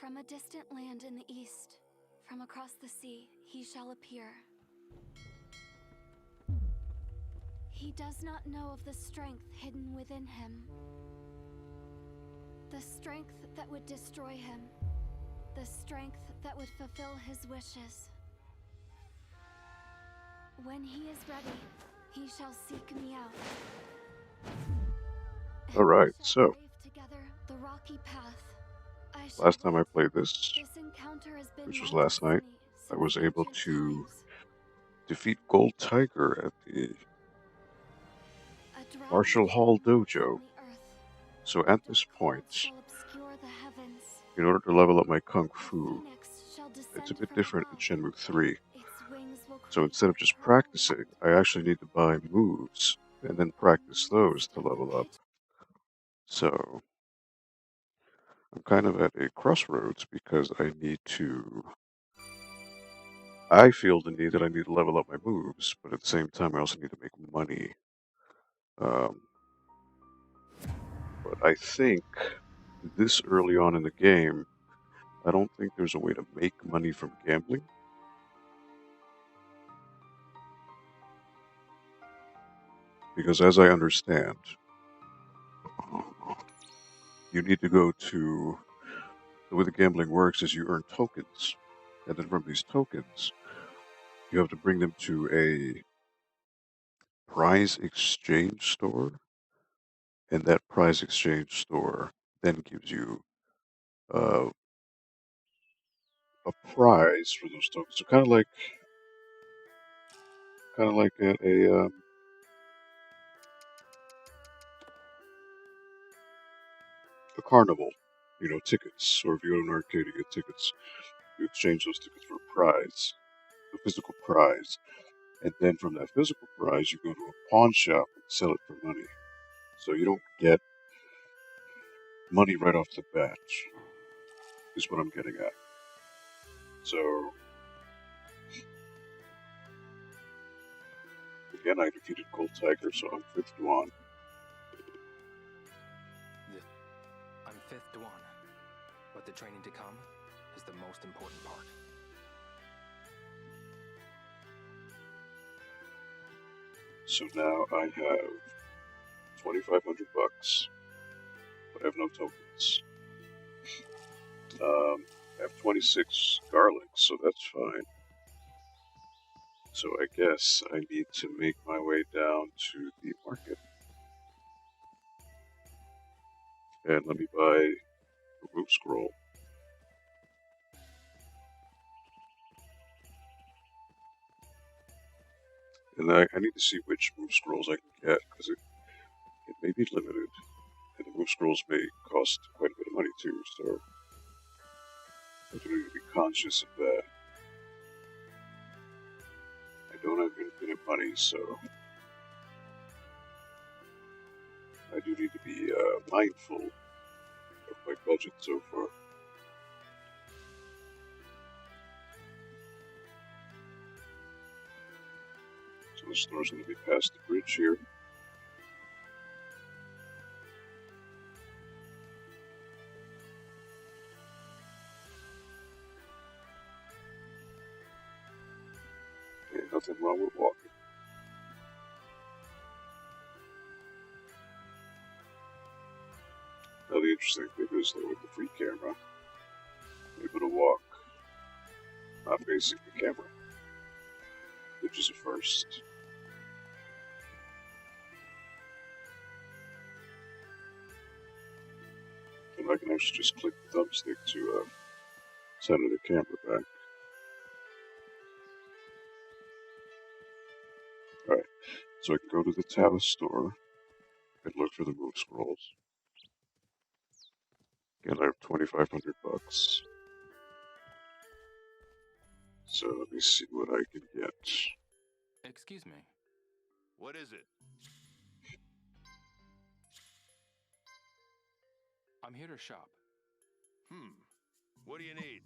From a distant land in the east, from across the sea, he shall appear. He does not know of the strength hidden within him. The strength that would destroy him. The strength that would fulfill his wishes. When he is ready, he shall seek me out. Alright, We shall so brave together the rocky path. I shall last time I live. played this, This encounter has been which was my last night, destiny I since was able ancient to times. defeat Gold Tiger at the A dragon Martial king Hall walks Dojo. on the earth. So at this Dark clouds point, shall obscure the heavens. in order to level up my Kung A Fu, phoenix shall it's a descend bit from different in above. Shenmue 3. Its wings will So create instead of just eternal practicing, light. I actually need to buy moves and then practice those to level up. So I'm kind of at a crossroads because I feel the need that I need to level up my moves, but at the same time I also need to make money. Um, but I think this early on in the game, I don't think there's a way to make money from gambling. Because as I understand, you need to go to, the way the gambling works is you earn tokens, and then from these tokens, you have to bring them to a prize exchange store, and that prize exchange store then gives you uh, a prize for those tokens. So kind of like a carnival, you know, tickets. Or if you go to an arcade, you get tickets. You exchange those tickets for a prize, a physical prize, and then from that physical prize, you go to a pawn shop and sell it for money. So you don't get money right off the bat, is what I'm getting at. So again, I defeated Gold Tiger, so I'm fifth Dwan. I'm fifth Dwan, but the training to come is the most important part. So now I have 2,500 bucks, but I have no tokens. I have 26 garlic, so that's fine. So I guess I need to make my way down to the market. And let me buy a move scroll. And I need to see which move scrolls I can get, because it may be limited. And the move scrolls may cost quite a bit of money too, so I do need to be conscious of that. I don't have infinite money, so I do need to be mindful of my budget so far. So the store's going to be past the bridge here. Ain't nothing wrong with walking. Now the interesting thing is that with the free camera, I'm able to walk not facing the camera, which is a first. And I can actually just click the thumbstick to center the camera back. Alright, so I can go to the Talus store and look for the move scrolls. Again, I have 2,500 bucks. So let me see what I can get. Excuse me. What is it? I'm here to shop. What do you need?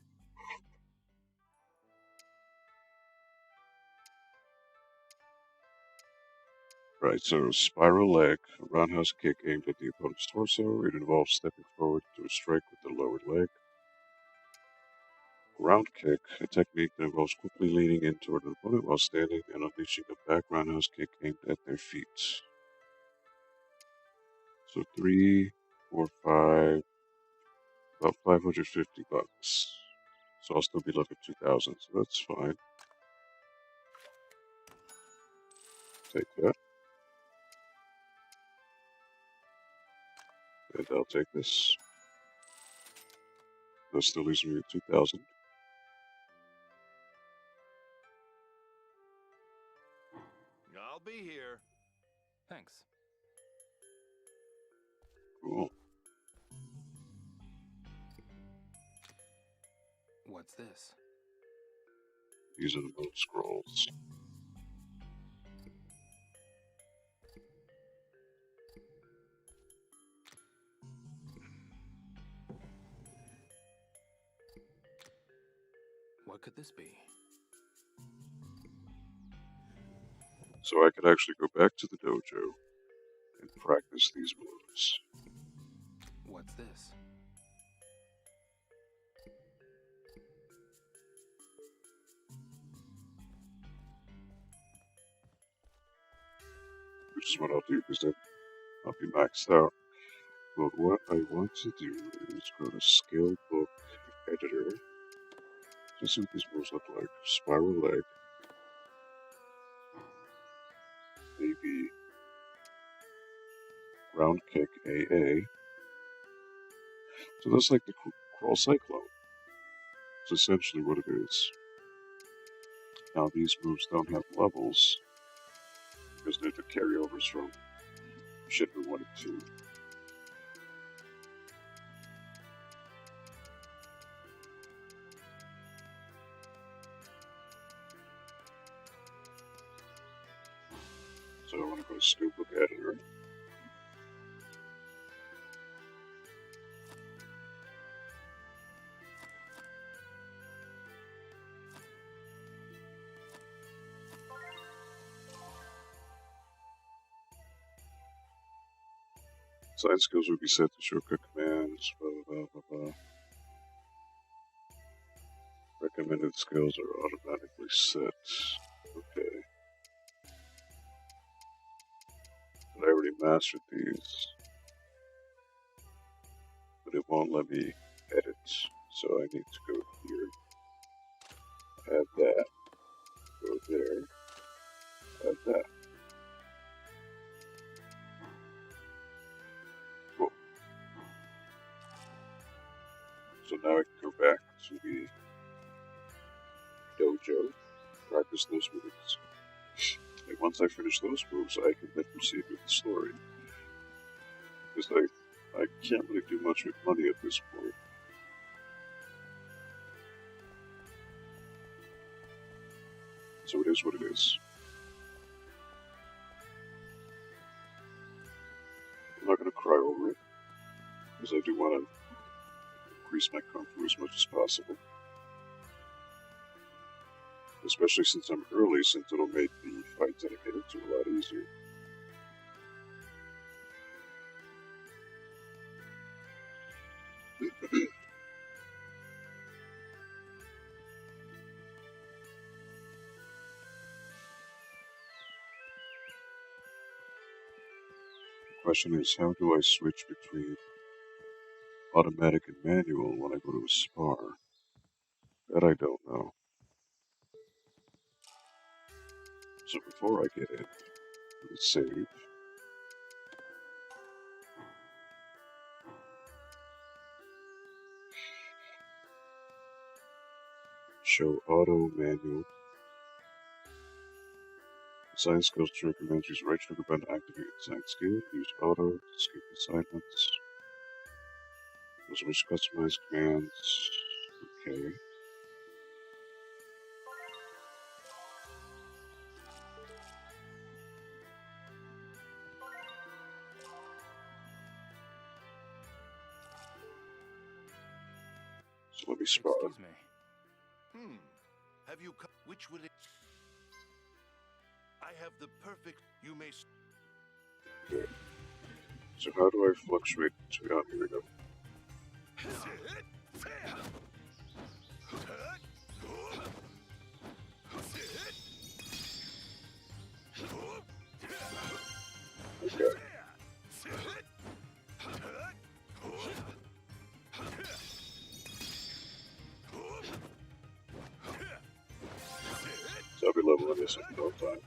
Right, so spiral leg, a roundhouse kick aimed at the opponent's torso. It involves stepping forward to a strike with the lower leg. Round kick, a technique that involves quickly leaning in toward an opponent while standing and unleashing a back roundhouse kick aimed at their feet. So 3, 4, 5, about $550. So I'll still be left at 2,000, so that's fine. Take that. And I'll take this. That still leaves me at 2,000. I'll be here. Thanks. Cool. What's this? These are the mode scrolls. What could this be? So I could actually go back to the dojo and practice these moves. What's this? Which is what I'll do, because then I'll be maxed out. But what I want to do is go to Skill Book Editor to see what these moves look like. Spiral Leg. Maybe Round Kick AA. So that's like the Crawl Cyclone. It's essentially what it is. Now these moves don't have levels, because they're the carryovers from Shenmue 1 and 2. So I want to go to Skill Book Editor. Side skills would be set to shortcut commands, blah blah blah blah blah. Recommended skills are automatically set. Okay. But I already mastered these. But it won't let me edit. So I need to go here. Add that. Go there. Add that. Cool. So now I can go back to the dojo, practice those moves. And once I finish those moves, I can then proceed with the story. Because I can't really do much with money at this point. So it is what it is. I'm not going to cry over it, because I do want to increase my kung fu as much as possible. Especially since I'm early, since it'll make the fights that I get into a lot easier. The question is, how do I switch between automatic and manual when I go to a spar? That I don't know. So before I get in, let's save. Show auto manual. Assign skills trigger commands. Use right trigger button to activate assigned skill. Use auto to skip assignments. Those which customize commands. Okay. So let me spar. Excuse me. Have you come? Which will it? I have the perfect. You may. Okay. So how do I fluctuate between? Oh, here we go. good guy. So I'll be leveling this in no time.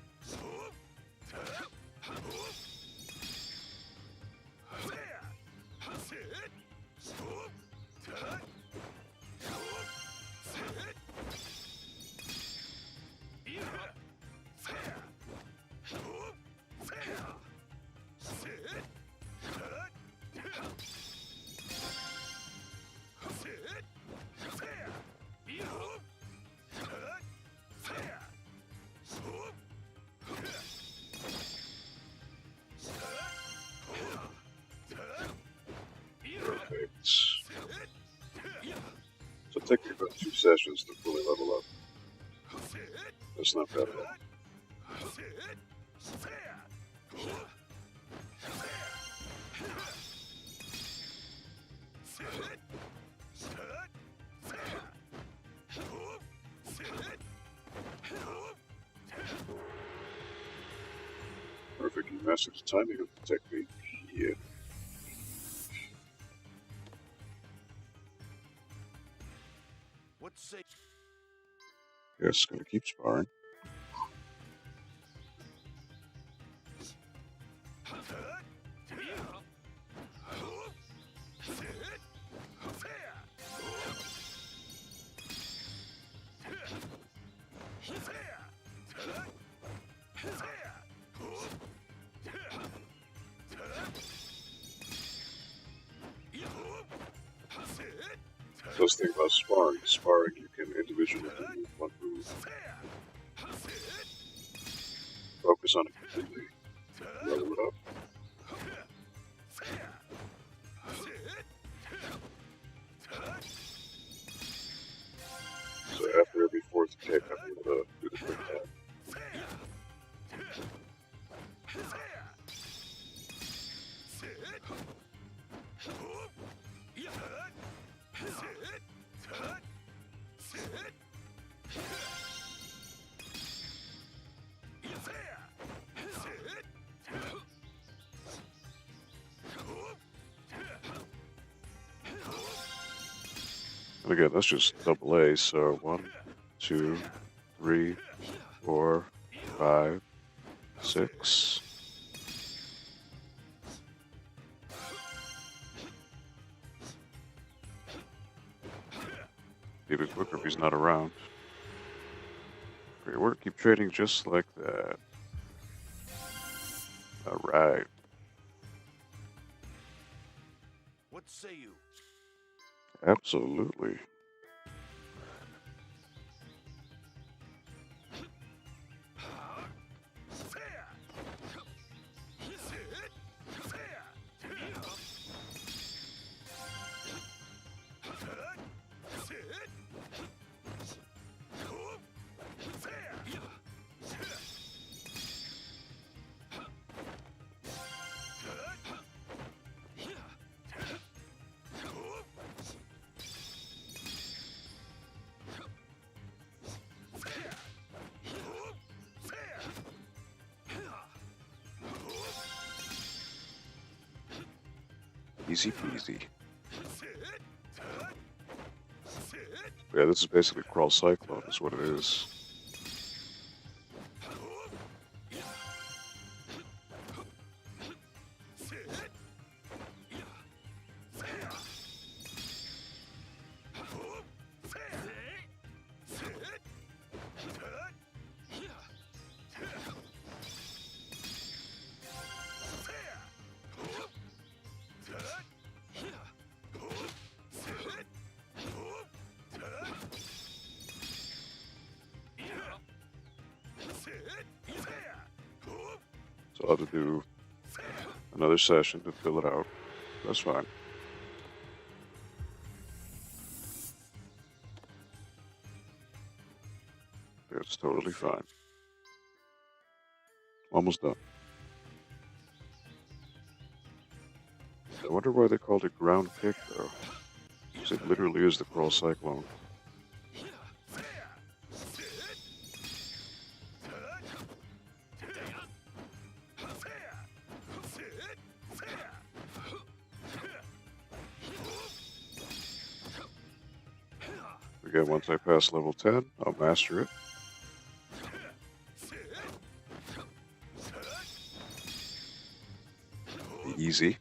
Perfect. So it takes me about 2 sessions to fully level up. That's not bad at all. Perfect. You mastered the timing of the technique. Yeah. What say? Yes, gonna keep sparring. First thing about sparring, you can individually do one move. Focus on it completely. Level it up. So after every 4th kick, I'm able to do the quick tap. And again, that's just double A, so 1, 2, 3, 4, 5, 6. Even quicker if he's not around. Great work, keep trading just like that. Alright. What say you? Absolutely. Easy peasy. Yeah, this is basically Crawl Cyclone, is what it is. So I'll have to do another session to fill it out. That's fine. It's totally fine. Almost done. I wonder why they called it ground kick, though. Because it literally is the Crawl Cyclone. Again, once I pass level 10, I'll master it. Easy.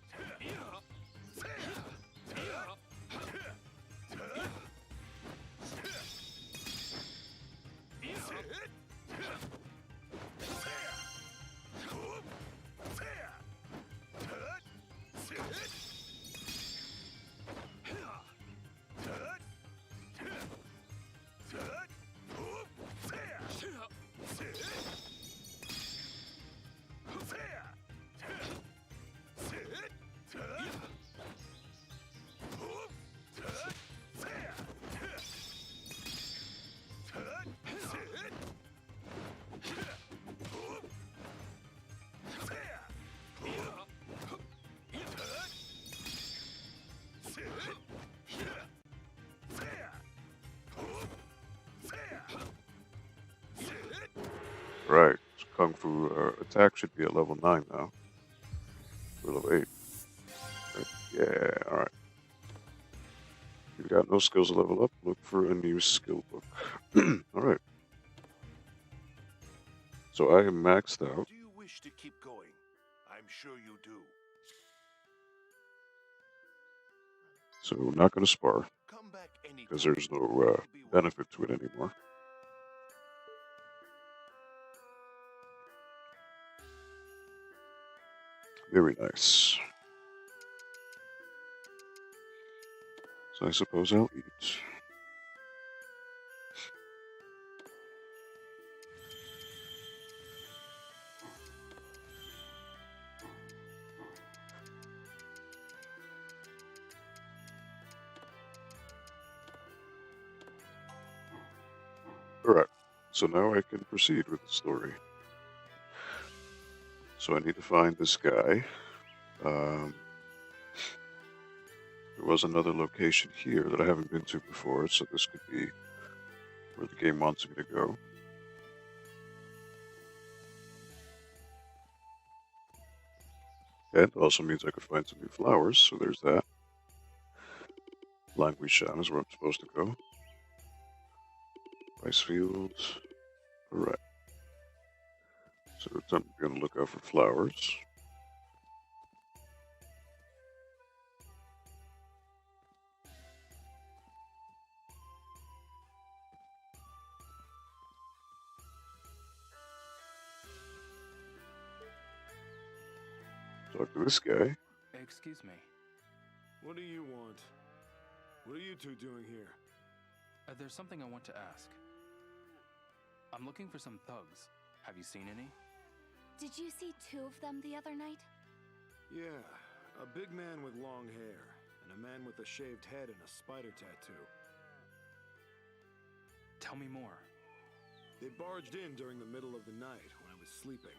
Right, Kung Fu attack should be at level 9 now. Or level 8. Right? Yeah, alright. If you've got no skills to level up, look for a new skill book. Alright. So I am maxed out. Do you wish to keep going? I'm sure you do. So not going to spar, Come back anytime. because there's no benefit to it anymore. Very nice. So I suppose I'll eat. Alright, so now I can proceed with the story. So I need to find this guy. There was another location here that I haven't been to before, so this could be where the game wants me to go. And also means I could find some new flowers, so there's that. Languishan is where I'm supposed to go. Rice fields. Alright. So I'm going to look out for flowers. Talk to this guy. Excuse me. What do you want? What are you two doing here? There's something I want to ask. I'm looking for some thugs. Have you seen any? Did you see 2 of them the other night? Yeah, a big man with long hair, and a man with a shaved head and a spider tattoo. Tell me more. They barged in during the middle of the night when I was sleeping.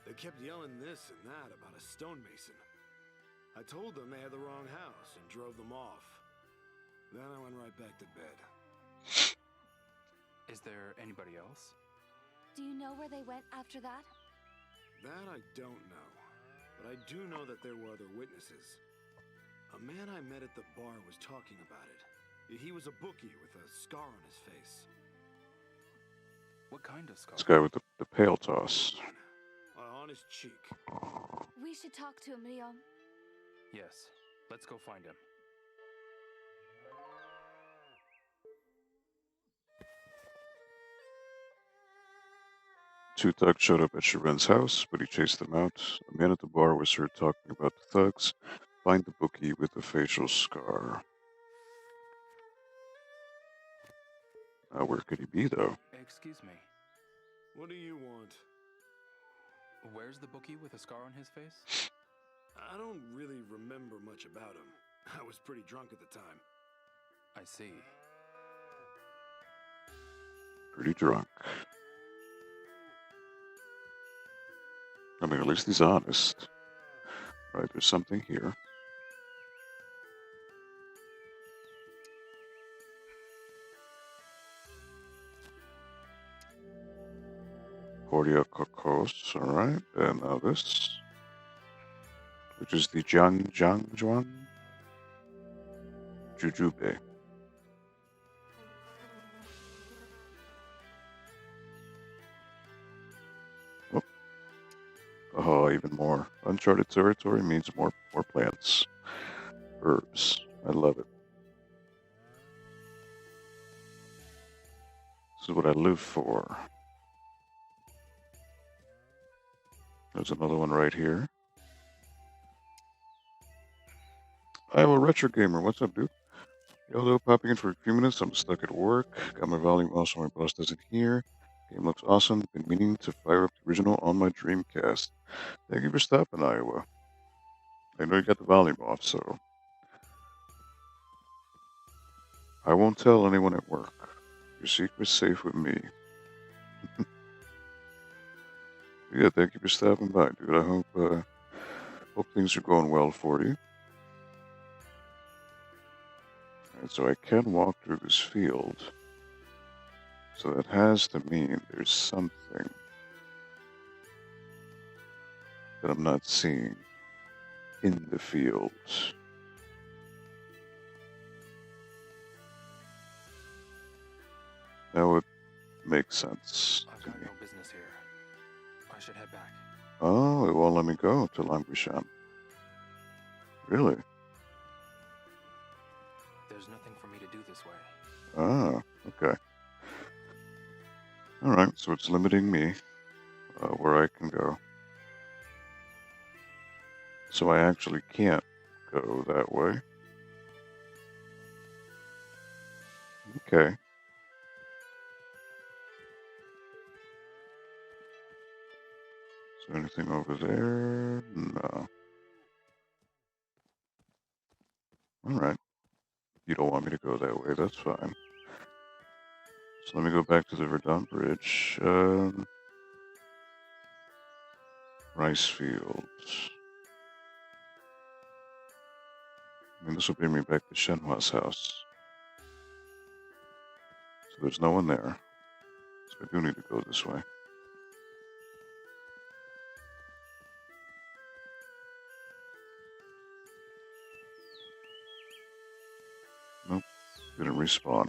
They kept yelling this and that about a stonemason. I told them they had the wrong house and drove them off. Then I went right back to bed. Is there anybody else? Do you know where they went after that? That I don't know, but I do know that there were other witnesses. A man I met at the bar was talking about it. He was a bookie with a scar on his face. What kind of scar? This guy with the pale toss. On his cheek. We should talk to him, Leon. Yes. Let's go find him. Two thugs showed up at Sharen's house, but he chased them out. A man at the bar was heard talking about the thugs. Find the bookie with the facial scar. Where could he be, though? Excuse me. What do you want? Where's the bookie with a scar on his face? I don't really remember much about him. I was pretty drunk at the time. I see. Pretty drunk. I mean, at least he's honest. Right, there's something here. Cordia Cocos, alright, and now this. Which is the Jiang Juan Jujube. Oh, even more. Uncharted territory means more plants. Herbs. I love it. This is what I live for. There's another one right here. I'm a retro gamer. What's up, dude? Yo, popping in for a few minutes. I'm stuck at work. Got my volume off so my boss doesn't hear. Game looks awesome. Been meaning to fire up the original on my Dreamcast. Thank you for stopping, Iowa. I know you got the volume off, so I won't tell anyone at work. Your secret's safe with me. Yeah, thank you for stopping by, dude. I hope things are going well for you. Alright, so I can walk through this field. So that has to mean there's something that I'm not seeing in the field. That would make sense I've to got me. no business here. I should head back. Oh, it won't let me go to Languishan. Really? There's nothing for me to do this way. Ah, okay. Alright, so it's limiting me where I can go. So I actually can't go that way. Okay. Is there anything over there? No. Alright. You don't want me to go that way, that's fine. So let me go back to the Verdun Bridge. Rice fields. I mean, this will bring me back to Shenhua's house. So there's no one there. So I do need to go this way. Nope, didn't respawn.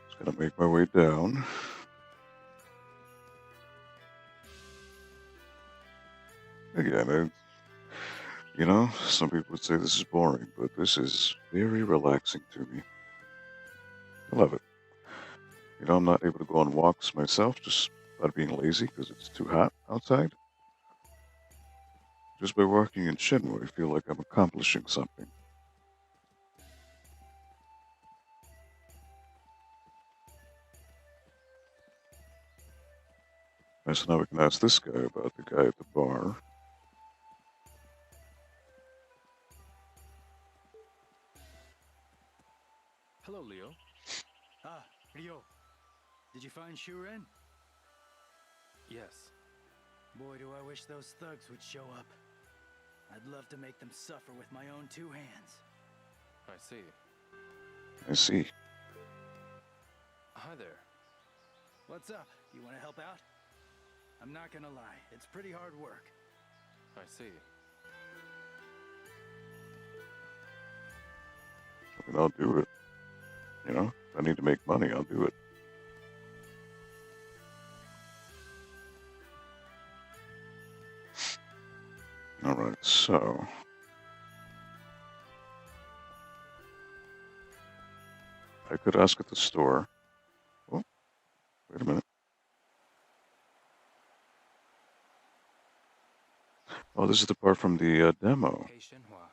Just gotta make my way down. Again, you know, some people would say this is boring, but this is very relaxing to me. I love it. You know, I'm not able to go on walks myself just by being lazy because it's too hot outside. Just by walking in Shenmue, I feel like I'm accomplishing something. Right, so now we can ask this guy about the guy at the bar. Hello, Leo. Ah, Ryo. Did you find Shuren? Yes. Boy, do I wish those thugs would show up. I'd love to make them suffer with my own two hands. I see. I see. Hi there. What's up? You want to help out? I'm not gonna lie, it's pretty hard work. I see. I mean, I'll do it. You know, if I need to make money, I'll do it. Alright, so... I could ask at the store. Oh, wait a minute. Oh, this is the part from the demo. Hey, Shenhua.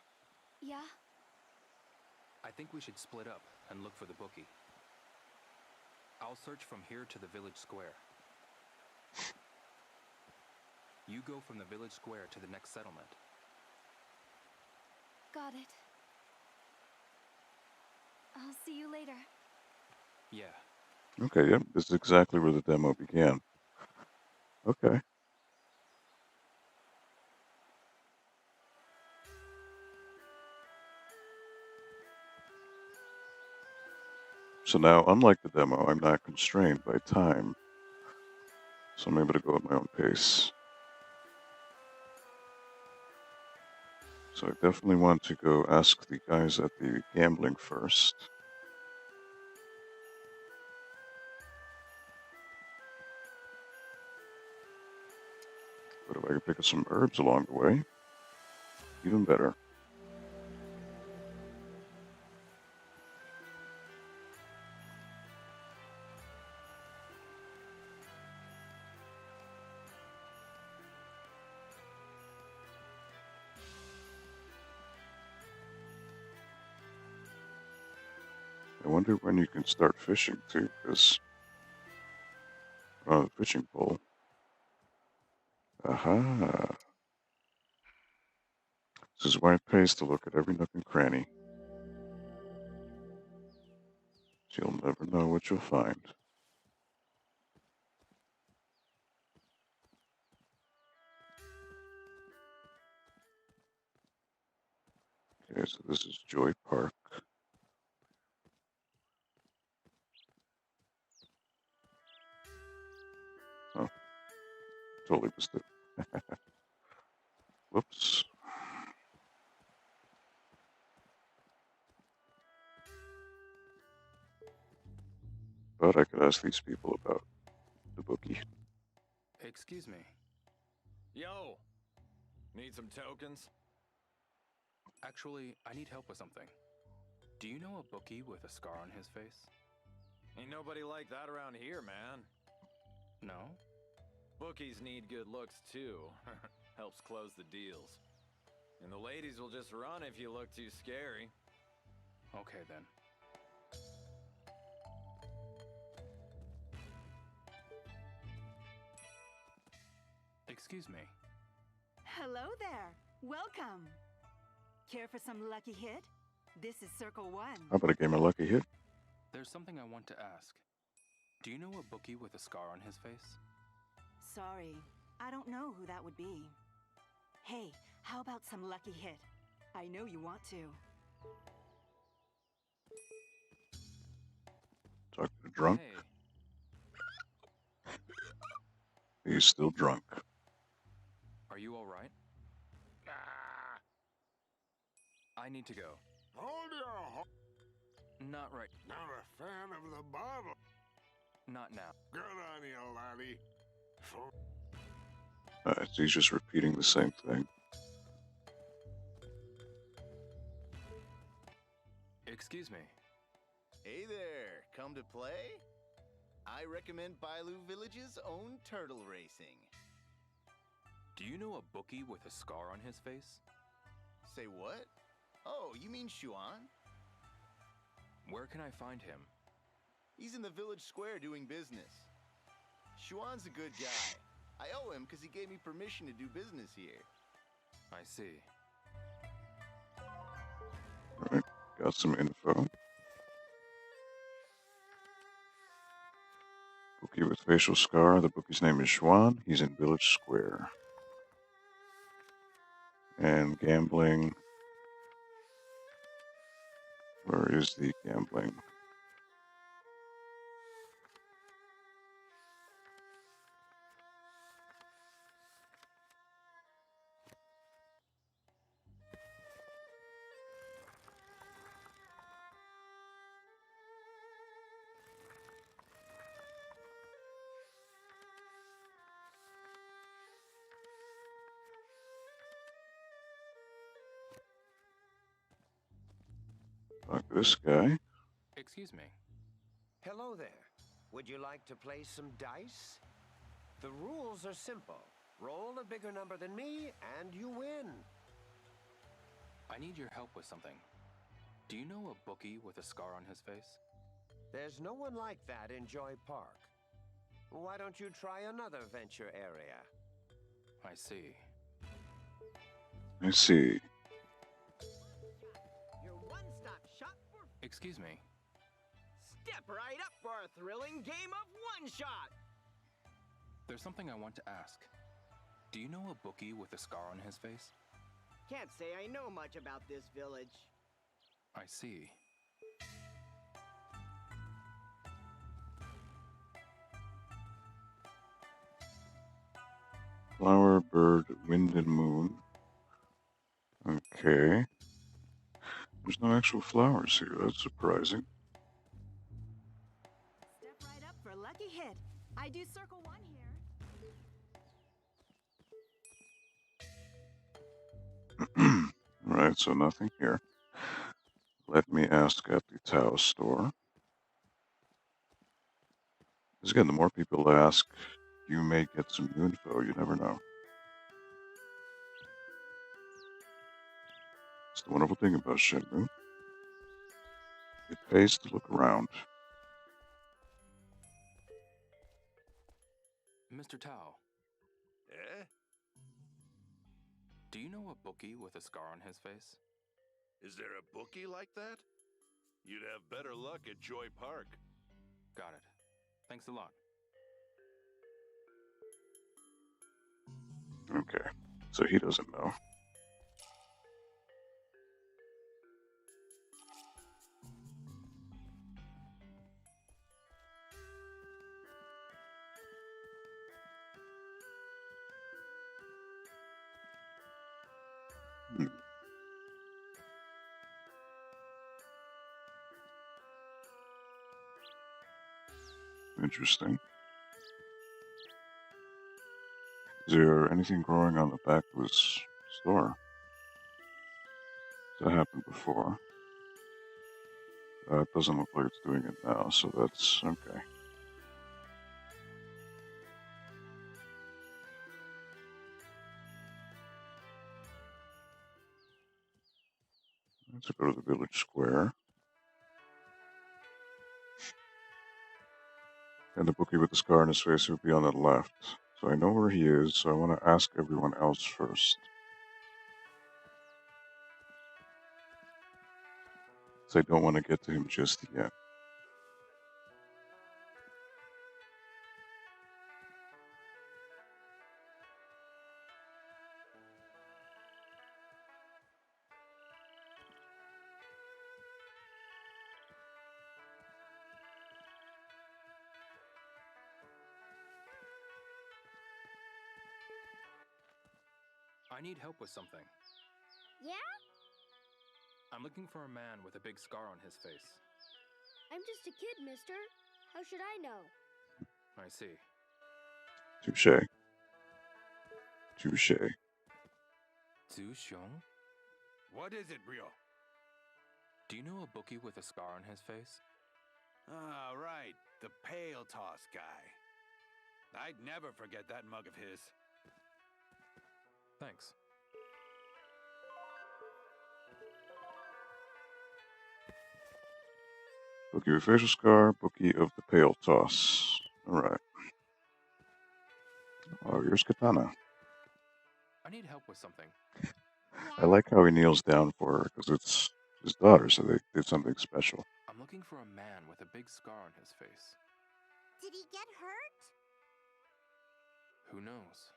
Yeah? I think we should split up and look for the bookie. I'll search from here to the village square. You go from the village square to the next settlement. Got it. I'll see you later. Yeah. Okay, yep, this is exactly where the demo began. Okay. So now, unlike the demo, I'm not constrained by time. So I'm able to go at my own pace. So I definitely want to go ask the guys at the gambling first. But if I can pick up some herbs along the way, even better. I wonder when you can start fishing too, because the fishing pole. Aha! This is why it pays to look at every nook and cranny. So you'll never know what you'll find. Okay, so this is Joy Park. Oh, totally missed it. Whoops. But I could ask these people about the bookie. Excuse me. Yo! Need some tokens? Actually, I need help with something. Do you know a bookie with a scar on his face? Ain't nobody like that around here, man. No? Bookies need good looks, too. Helps close the deals. And the ladies will just run if you look too scary. Okay then. Excuse me. Hello there. Welcome. Care for some lucky hit? This is Circle 1. How about a game of Lucky Hit? There's something I want to ask. Do you know a bookie with a scar on his face? Sorry, I don't know who that would be. Hey, how about some lucky hit? I know you want to. Talk to the drunk. Hey, He's still drunk. are you alright? I need to go. Hold your ho- Not right. Not a fan of the bottle. Not now. Good on you, laddie. He's just repeating the same thing. Excuse me. Hey there, come to play? I recommend Bailu Village's own turtle racing. Do you know a bookie with a scar on his face? Say what? Oh, you mean Xuan? Where can I find him? He's in the village square doing business. Xuan's a good guy. I owe him because he gave me permission to do business here. I see. Alright, got some info. Bookie with facial scar. The bookie's name is Xuan. He's in Village Square. And gambling. Where is the gambling? Like this guy. Excuse me. Hello there. Would you like to play some dice? The rules are simple. Roll a bigger number than me, and you win. I need your help with something. Do you know a bookie with a scar on his face? There's no one like that in Joy Park. Why don't you try another venture area? I see. I see. Your one-stop shop for... Excuse me. Step right up for a thrilling game of one-shot! There's something I want to ask. Do you know a bookie with a scar on his face? Can't say I know much about this village. I see. Flower, bird, wind, and moon. Okay. There's no actual flowers here. That's surprising. Step right up for lucky hit. I do Circle 1 here. Alright, so nothing here. Let me ask at the Tao store. Because again, the more people ask, you may get some new info. You never know. It's the wonderful thing about Shenmue. It pays to look around. Mr. Tao, Eh? do you know a bookie with a scar on his face? Is there a bookie like that? You'd have better luck at Joy Park. Got it. Thanks a lot. Okay, so he doesn't know. Hmm. Interesting. Is there anything growing on the back of his store? That happened before. It doesn't look like it's doing it now, so that's okay. Let's go to the village square. And the bookie with the scar on his face would be on the left. So I know where he is, so I want to ask everyone else first. So I don't want to get to him just yet. I need help with something. Yeah? I'm looking for a man with a big scar on his face. I'm just a kid, mister. How should I know? I see. Touche. Touche. Zhu Xiong? What is it, Rio? Do you know a bookie with a scar on his face? Ah, right. The pale toss guy. I'd never forget that mug of his. Thanks. Bookie with facial scar, bookie of the pale toss. Alright. Oh, here's Katana. I need help with something. I like how he kneels down for her, because it's his daughter, so they did something special. I'm looking for a man with a big scar on his face. Did he get hurt? Who knows?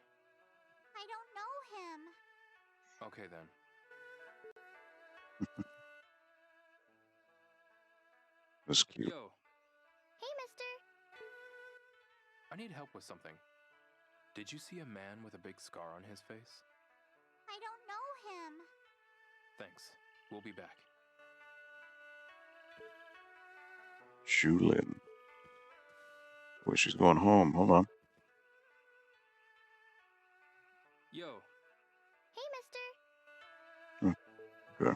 I don't know him. Okay then. That's cute. Yo, Hey, mister. I need help with something. Did you see a man with a big scar on his face? I don't know him. Thanks. We'll be back. Shulin. Wait, she's going home. Hold on. Yo, Hey, mister. Okay.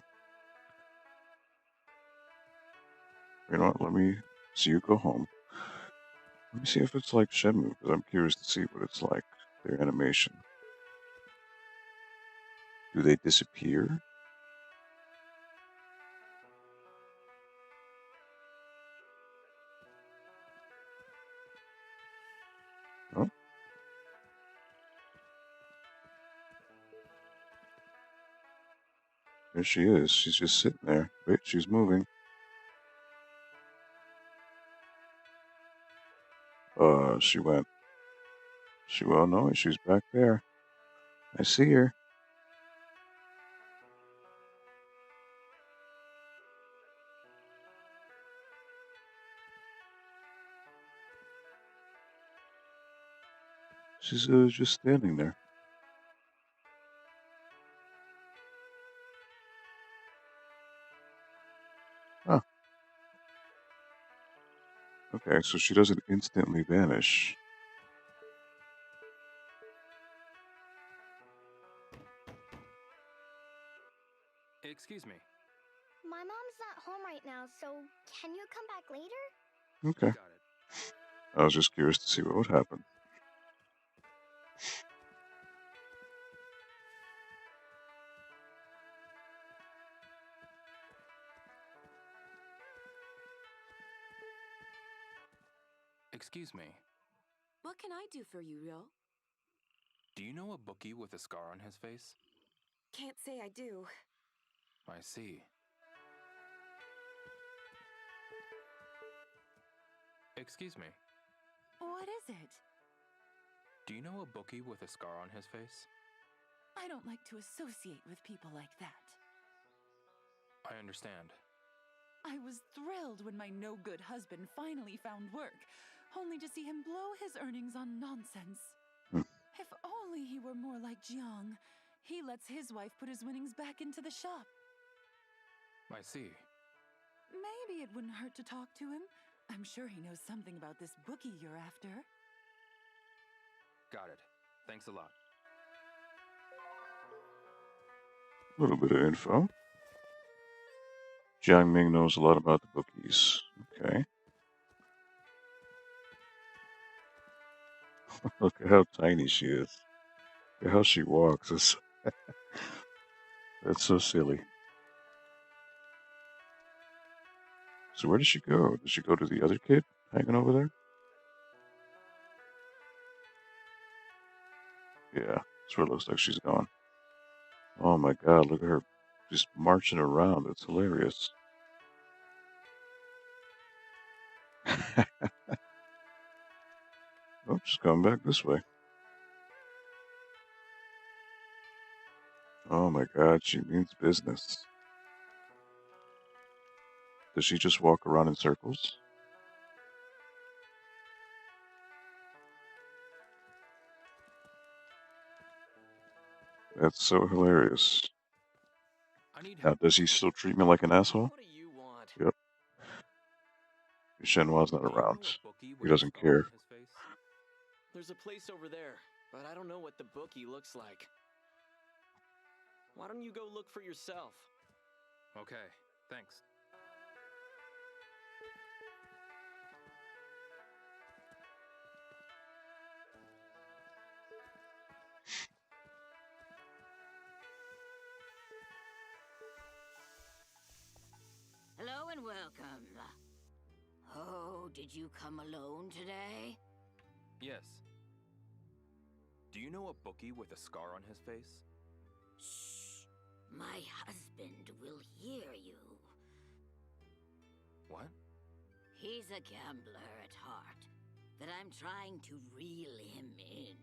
You know what? Let me see you go home. Let me see if it's like Shenmue, because I'm curious to see what it's like. Their animation. Do they disappear? Oh. There she is. She's just sitting there. Wait, she's moving. She went. Well, no, she's back there. I see her. She's just standing there. Huh. Okay, so she doesn't instantly vanish. Excuse me. My mom's not home right now, so can you come back later? Okay. Got it. I was just curious to see what would happen. Excuse me. What can I do for you, Ryo? Do you know a bookie with a scar on his face? Can't say I do. I see. Excuse me. What is it? Do you know a bookie with a scar on his face? I don't like to associate with people like that. I understand. I was thrilled when my no-good husband finally found work, only to see him blow his earnings on nonsense. If only he were more like Jiang. He lets his wife put his winnings back into the shop. I see. Maybe it wouldn't hurt to talk to him. I'm sure he knows something about this bookie you're after. Got it. Thanks a lot. A little bit of info. Jiang Ming knows a lot about the bookies. Okay. Look at how tiny she is. Look at how she walks. That's so silly. So where did she go? Did she go to the other kid hanging over there? Yeah, that's where it looks like she's gone. Oh my god, look at her just marching around. It's hilarious. Oh, she's coming back this way. Oh my god, she means business. Does she just walk around in circles? That's so hilarious. I need Now, help. does he still treat me like an asshole? What do you want? Yep. Shenmue's not Do you know around. a bookie He with a doesn't scar care. on his face? There's a place over there, but I don't know what the bookie looks like. Why don't you go look for yourself? Okay, thanks. Hello and welcome. Oh, did you come alone today? Yes. Do you know a bookie with a scar on his face? Shh. My husband will hear you. What? He's a gambler at heart, but I'm trying to reel him in.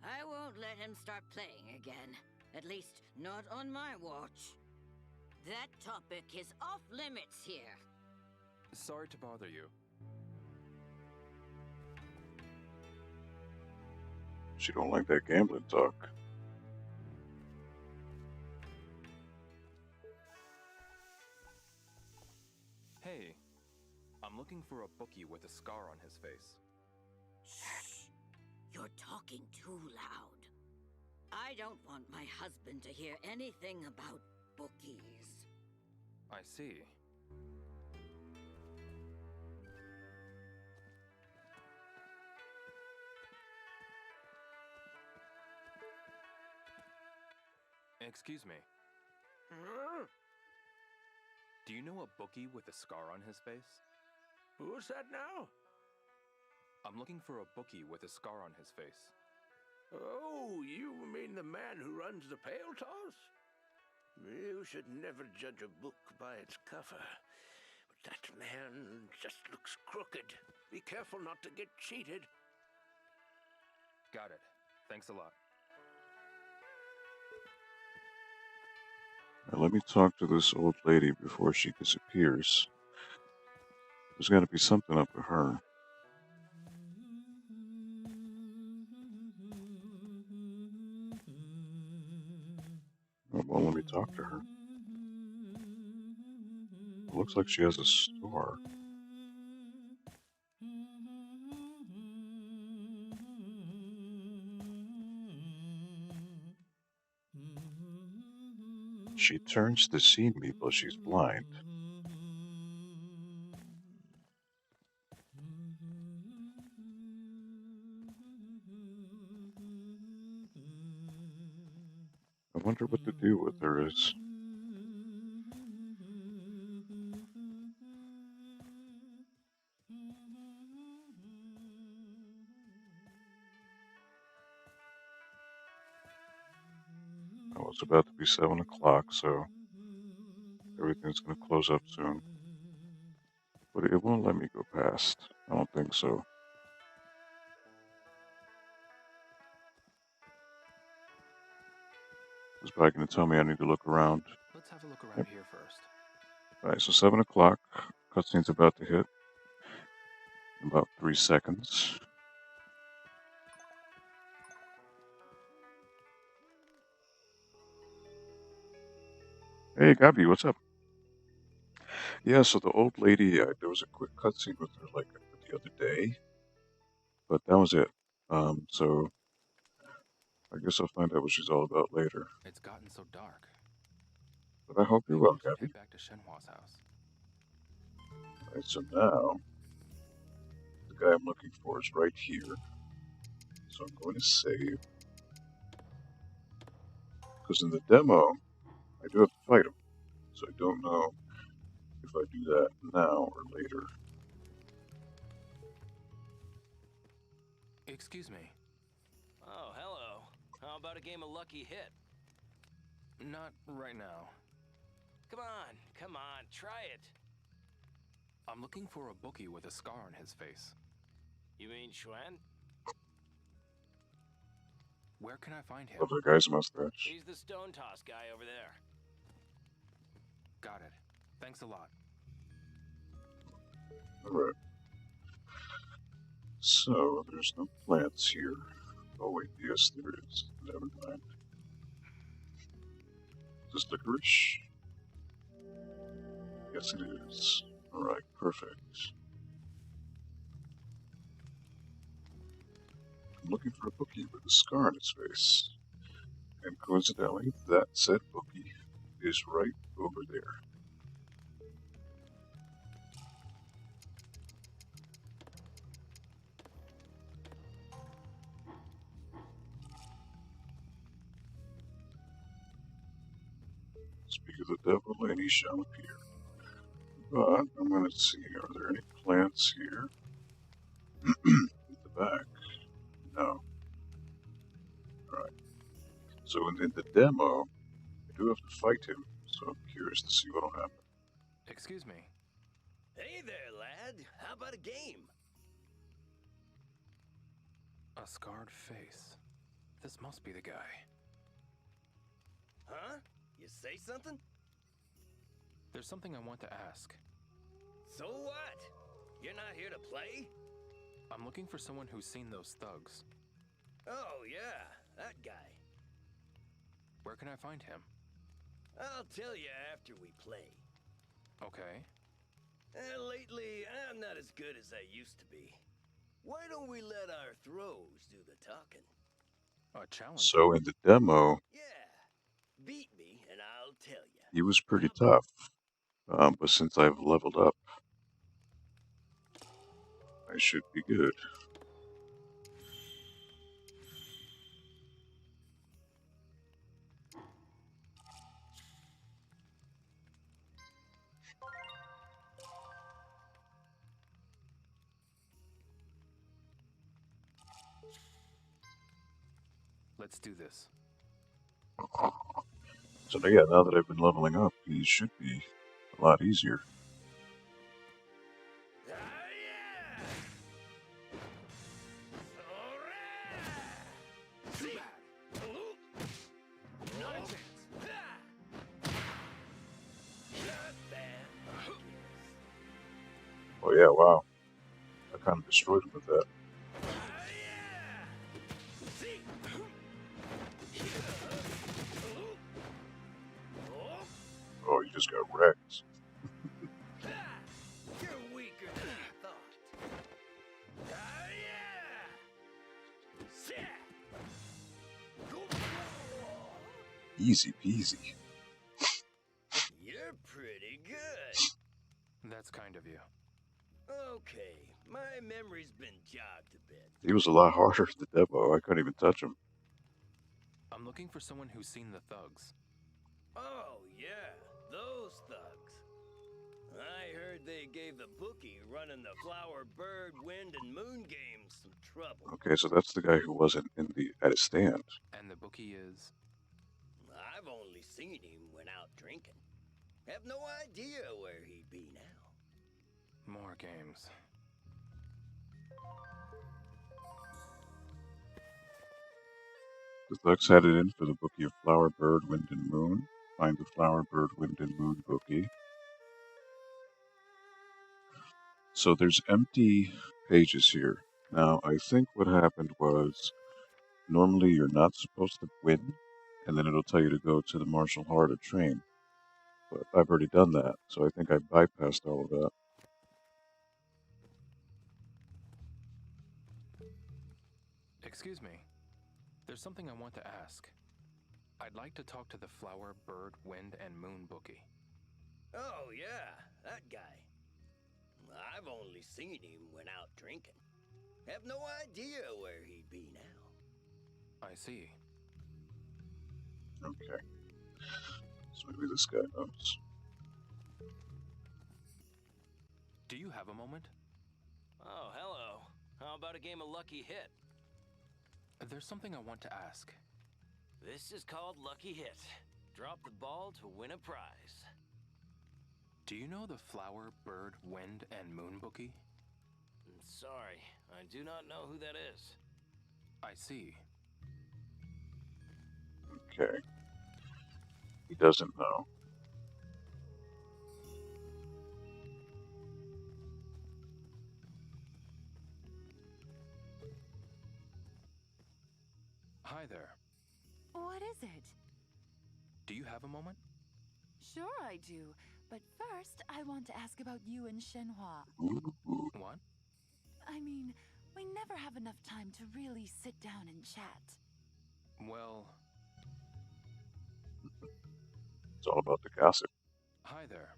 I won't let him start playing again. At least, not on my watch. That topic is off limits here. Sorry to bother you. She don't like that gambling talk. Hey, I'm looking for a bookie with a scar on his face. Shh. You're talking too loud. I don't want my husband to hear anything about bookies. I see. Excuse me. Do you know a bookie with a scar on his face? Who's that now? I'm looking for a bookie with a scar on his face. Oh, you mean the man who runs the pail toss? You should never judge a book by its cover. But that man just looks crooked. Be careful not to get cheated. Got it. Thanks a lot. Now let me talk to this old lady before she disappears. There's got to be something up with her. It won't let me talk to her. It looks like she has a store. She turns to see me, but she's blind. I wonder what the deal with her is. Oh, it's about to be 7 o'clock, so everything's going to close up soon. But it won't let me go past. I don't think so. It's probably going to tell me I need to look around. Let's have a look around here first. Alright, so 7 o'clock. Cutscene's about to hit. In about 3 seconds. Hey, Gabi, what's up? Yeah, so the old lady, there was a quick cutscene with her like the other day, but that was it. So I guess I'll find out what she's all about later. It's gotten so dark. But I hope you're well, Gabi. Head back to Shenhua's house. Alright, so now the guy I'm looking for is right here. So I'm going to save. Because in the demo, I do have to fight him. So I don't know if I do that now or later. Excuse me. Oh, hello. How about a game of Lucky Hit? Not right now. Come on, try it. I'm looking for a bookie with a scar on his face. You mean Xuan? Where can I find him? Love that guy's mustache. He's the stone toss guy over there. Got it. Thanks a lot. Alright. So, there's no plants here. Oh wait, yes there is. Never mind. Is this licorice? Yes it is. Alright, perfect. I'm looking for a bookie with a scar on his face. And coincidentally, that said bookie is right over there. Speak of the devil, and he shall appear. But I'm going to see, are there any plants here? At the back? No. Alright. So in the demo, I do have to fight him, so I'm curious to see what'll happen. Excuse me. Hey there, lad. How about a game? A scarred face. This must be the guy. Huh? You say something? There's something I want to ask. So what? You're not here to play? I'm looking for someone who's seen those thugs. Oh, yeah, that guy. Where can I find him? I'll tell you after we play. Okay. Lately, I'm not as good as I used to be. Why don't we let our throws do the talking? A challenge. So in the demo, Yeah, beat me and I'll tell you. he was pretty tough. But since I've leveled up, I should be good. Let's do this. So yeah, now that I've been leveling up, he should be a lot easier. Oh yeah, wow. I kind of destroyed him with that. Oh, you just got wrecked. You're weaker than I thought. Easy peasy. Okay, my memory's been jogged a bit. He was a lot harder than the demo. I couldn't even touch him. I'm looking for someone who's seen the thugs. Oh, yeah, those thugs. I heard they gave the bookie running the Flower, Bird, Wind, and Moon games some trouble. Okay, so that's the guy who wasn't at his stand. And the bookie is? I've only seen him when out drinking. Have no idea where he'd be now. More games. The thugs had it in for the bookie of Flower, Bird, Wind, and Moon. Find the Flower, Bird, Wind, and Moon bookie. So there's empty pages here. Now, I think what happened was, normally you're not supposed to win, and then it'll tell you to go to the Marshall Harder train. But I've already done that, so I think I bypassed all of that. Excuse me. There's something I want to ask. I'd like to talk to the Flower, Bird, Wind, and Moon bookie. Oh, yeah, that guy. I've only seen him when out drinking. Have no idea where he'd be now. I see. Okay. So maybe this guy knows. Do you have a moment? Oh, hello. How about a game of Lucky Hit? There's something I want to ask. This is called Lucky Hit. Drop the ball to win a prize. Do you know the Flower, Bird, Wind, and Moon bookie? Sorry, I do not know who that is. I see. Okay. He doesn't know. Hi there. What is it? Do you have a moment? Sure I do, but first I want to ask about you and Shenhua. What? I mean, we never have enough time to really sit down and chat. Well... It's all about the gossip. Hi there.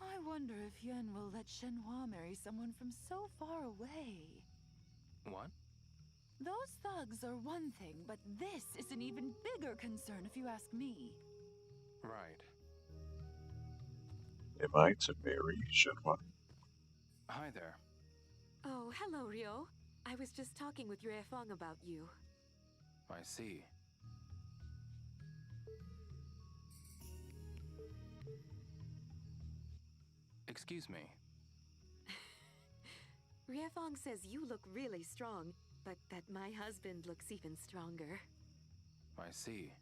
I wonder if Yen will let Shenhua marry someone from so far away. What? Those thugs are one thing, but this is an even bigger concern if you ask me. Right. Am I to marry Shenhua? Hi there. Oh, hello, Ryo. I was just talking with Yue Feng about you. I see. Excuse me. Yue Feng says you look really strong, but that my husband looks even stronger. I see.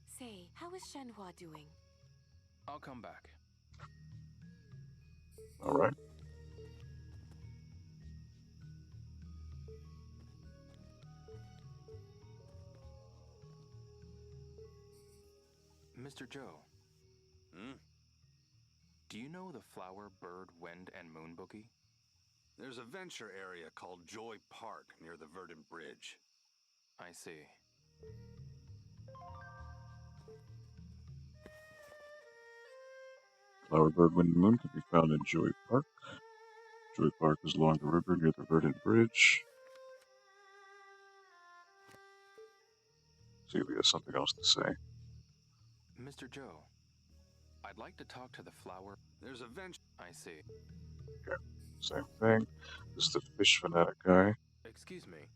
Say, how is Shenhua doing? I'll come back. All right. Mr. Joe. Do you know the Flower, Bird, Wind, and Moon bookie? There's a venture area called Joy Park near the Verdant Bridge. I see. Flower, Bird, Wind, and Moon can be found in Joy Park. Joy Park is along the river near the Verdant Bridge. See if he has something else to say. Mr. Joe, I'd like to talk to the Flower... There's a venture... I see. Okay, same thing. This is the fish fanatic guy. Excuse me.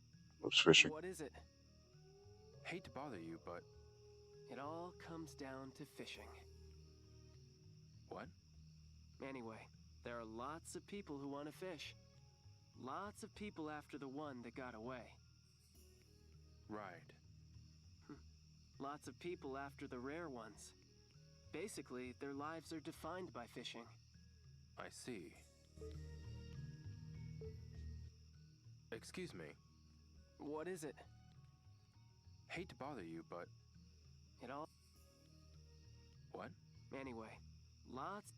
Loves fishing. What is it? Hate to bother you, but... It all comes down to fishing. What? Anyway, there are lots of people who want to fish. Lots of people after the one that got away. Right. Lots of people after the rare ones. Basically, their lives are defined by fishing. I see. Excuse me. What is it? Hate to bother you, but... It all... What? Anyway, lots...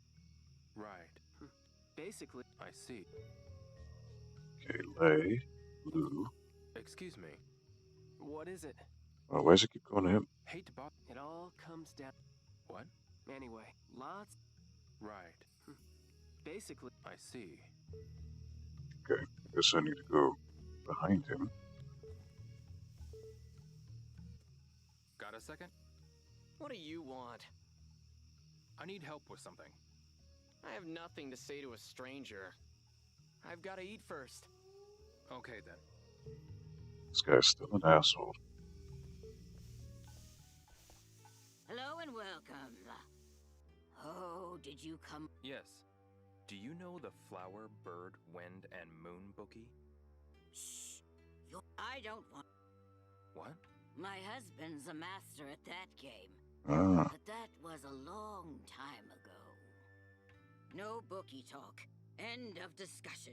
Right. Basically... I see. Okay, Lay, Lou. Excuse me. What is it? Oh, why does it keep going to him? Hate to bother... It all comes down... What? Anyway, lots... Right. basically... I see. Okay, I guess I need to go behind him. Got a second? What do you want? I need help with something. I have nothing to say to a stranger. I've got to eat first. Okay, then. This guy's still an asshole. Hello and welcome. Oh, did you come? Yes. Do you know the Flower, Bird, Wind, and Moon bookie? Shh. I don't want... What? My husband's a master at that game. Ah. But that was a long time ago. No bookie talk. End of discussion.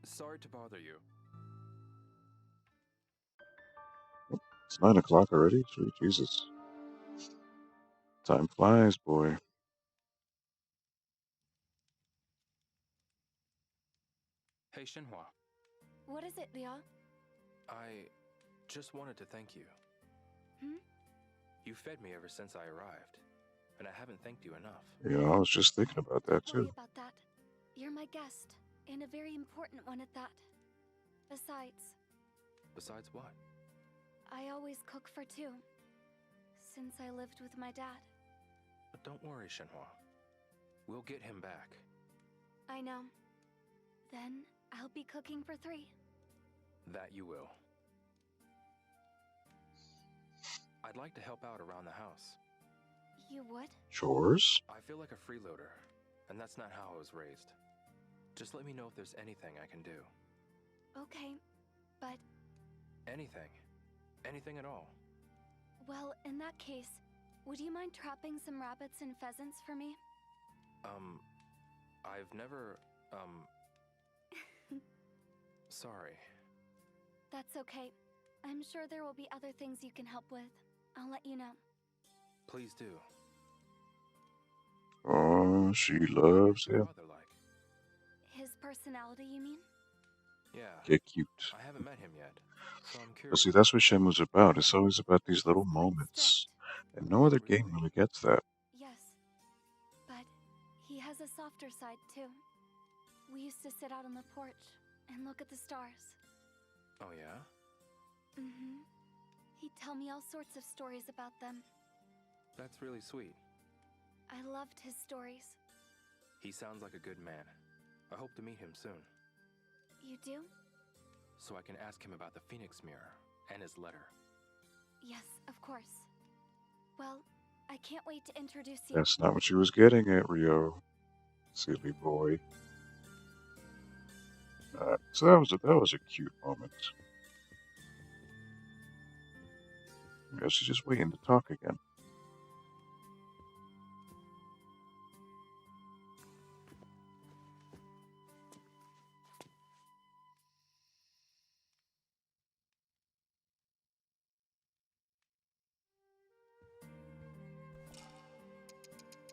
Sorry to bother you. It's 9 o'clock already? Sweet Jesus. Time flies, boy. Hey, Shenhua. What is it, Liao? I just wanted to thank you. Hmm? You fed me ever since I arrived, and I haven't thanked you enough. Yeah, I was just thinking about that, Don't worry too. about that. You're my guest, and a very important one at that. Besides what? I always cook for two, since I lived with my dad. But don't worry, Shenhua. We'll get him back. I know. Then I'll be cooking for 3. That you will. I'd like to help out around the house. You would? Chores? I feel like a freeloader, and that's not how I was raised. Just let me know if there's anything I can do. Okay, but... Anything. Anything at all. Well, in that case, would you mind trapping some rabbits and pheasants for me? I've never, Sorry. That's okay. I'm sure there will be other things you can help with. I'll let you know. Please do. Oh, she loves him. His personality, you mean? Yeah. Get cute. I haven't met him yet, so I'm But curious. see, that's what Shenmue's about. It's always about these little moments. And no other game really gets that. Yes. But he has a softer side, too. We used to sit out on the porch and look at the stars. Oh, yeah? Mm-hmm. He'd tell me all sorts of stories about them. That's really sweet. I loved his stories. He sounds like a good man. I hope to meet him soon, You do? so I can ask him about the Phoenix Mirror and his letter. Yes, of course. Well, I can't wait to introduce you. That's not what she was getting at, Rio. Silly boy. So that was a cute moment. I guess she's just waiting to talk again.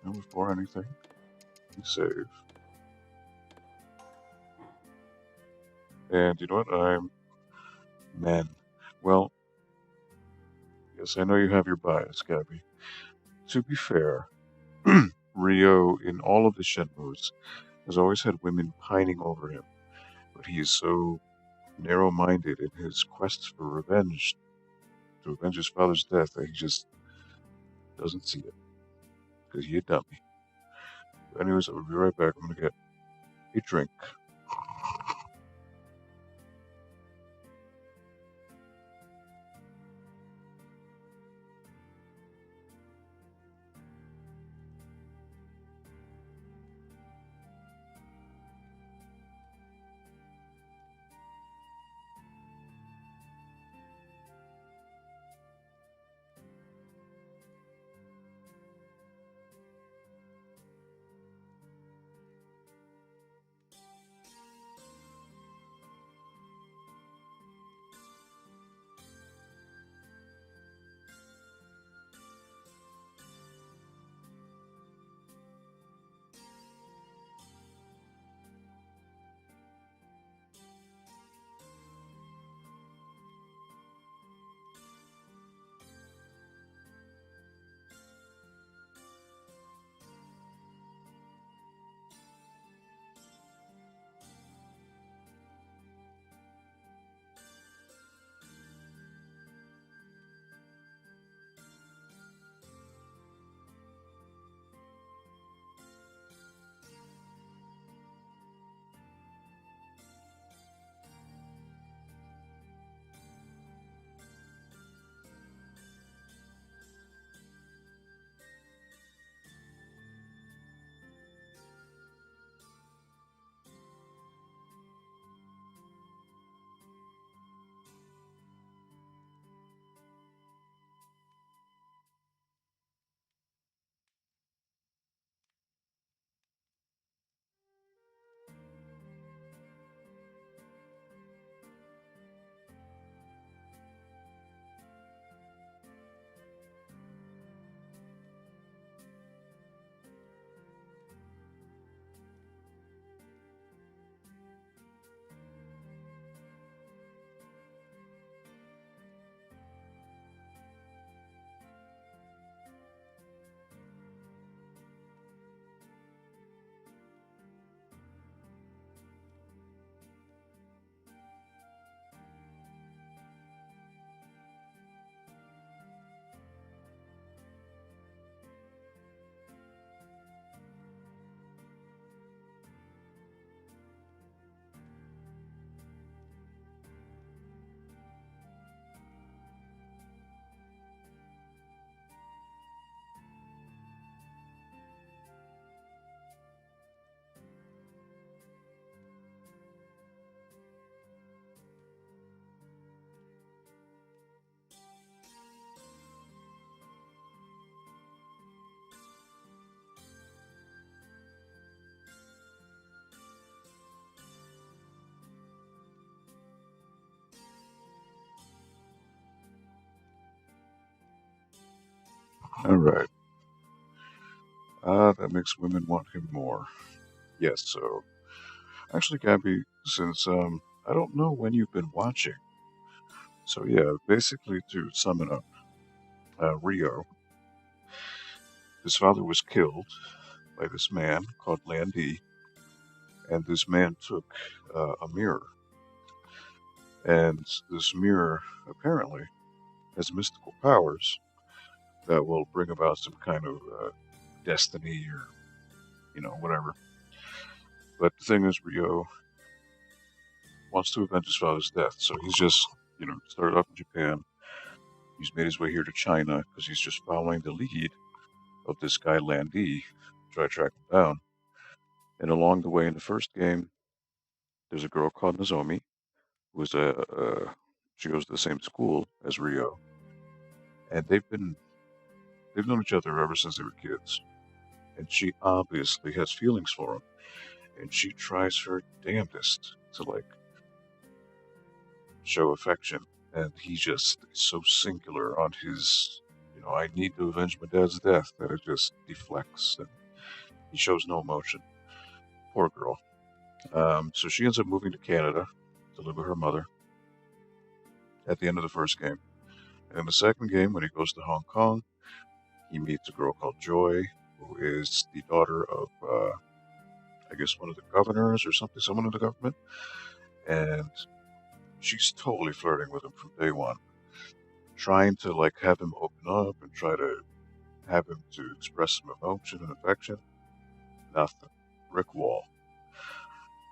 And before anything, we save. And you know what? Men. Well, yes, I know you have your bias, Gabby. To be fair, Rio, in all of the Shenmues, has always had women pining over him. But he is so narrow-minded in his quest for revenge, to avenge his father's death, that he just doesn't see it. Because he a dummy. But anyways, I'll be right back. I'm gonna get a drink. All right. That makes women want him more. Yes, so actually, Gabby, since I don't know when you've been watching, so yeah, basically to sum it up, Rio, his father was killed by this man called Landy, and this man took a mirror, and this mirror apparently has mystical powers that will bring about some kind of destiny or whatever. But the thing is, Rio wants to avenge his father's death, so he's just started off in Japan. He's made his way here to China because he's just following the lead of this guy Landy, try to track him down. And along the way in the first game, there's a girl called Nozomi, who's she goes to the same school as Rio, and they've known each other ever since they were kids. And she obviously has feelings for him, and she tries her damnedest to show affection. And he just is so singular on his, I need to avenge my dad's death, that it just deflects and he shows no emotion. Poor girl. So she ends up moving to Canada to live with her mother at the end of the first game. And in the second game, when he goes to Hong Kong, he meets a girl called Joy, who is the daughter of, I guess, one of the governors or something, someone in the government. And she's totally flirting with him from day one, trying to have him open up and try to have him to express some emotion and affection. Nothing. Brick wall.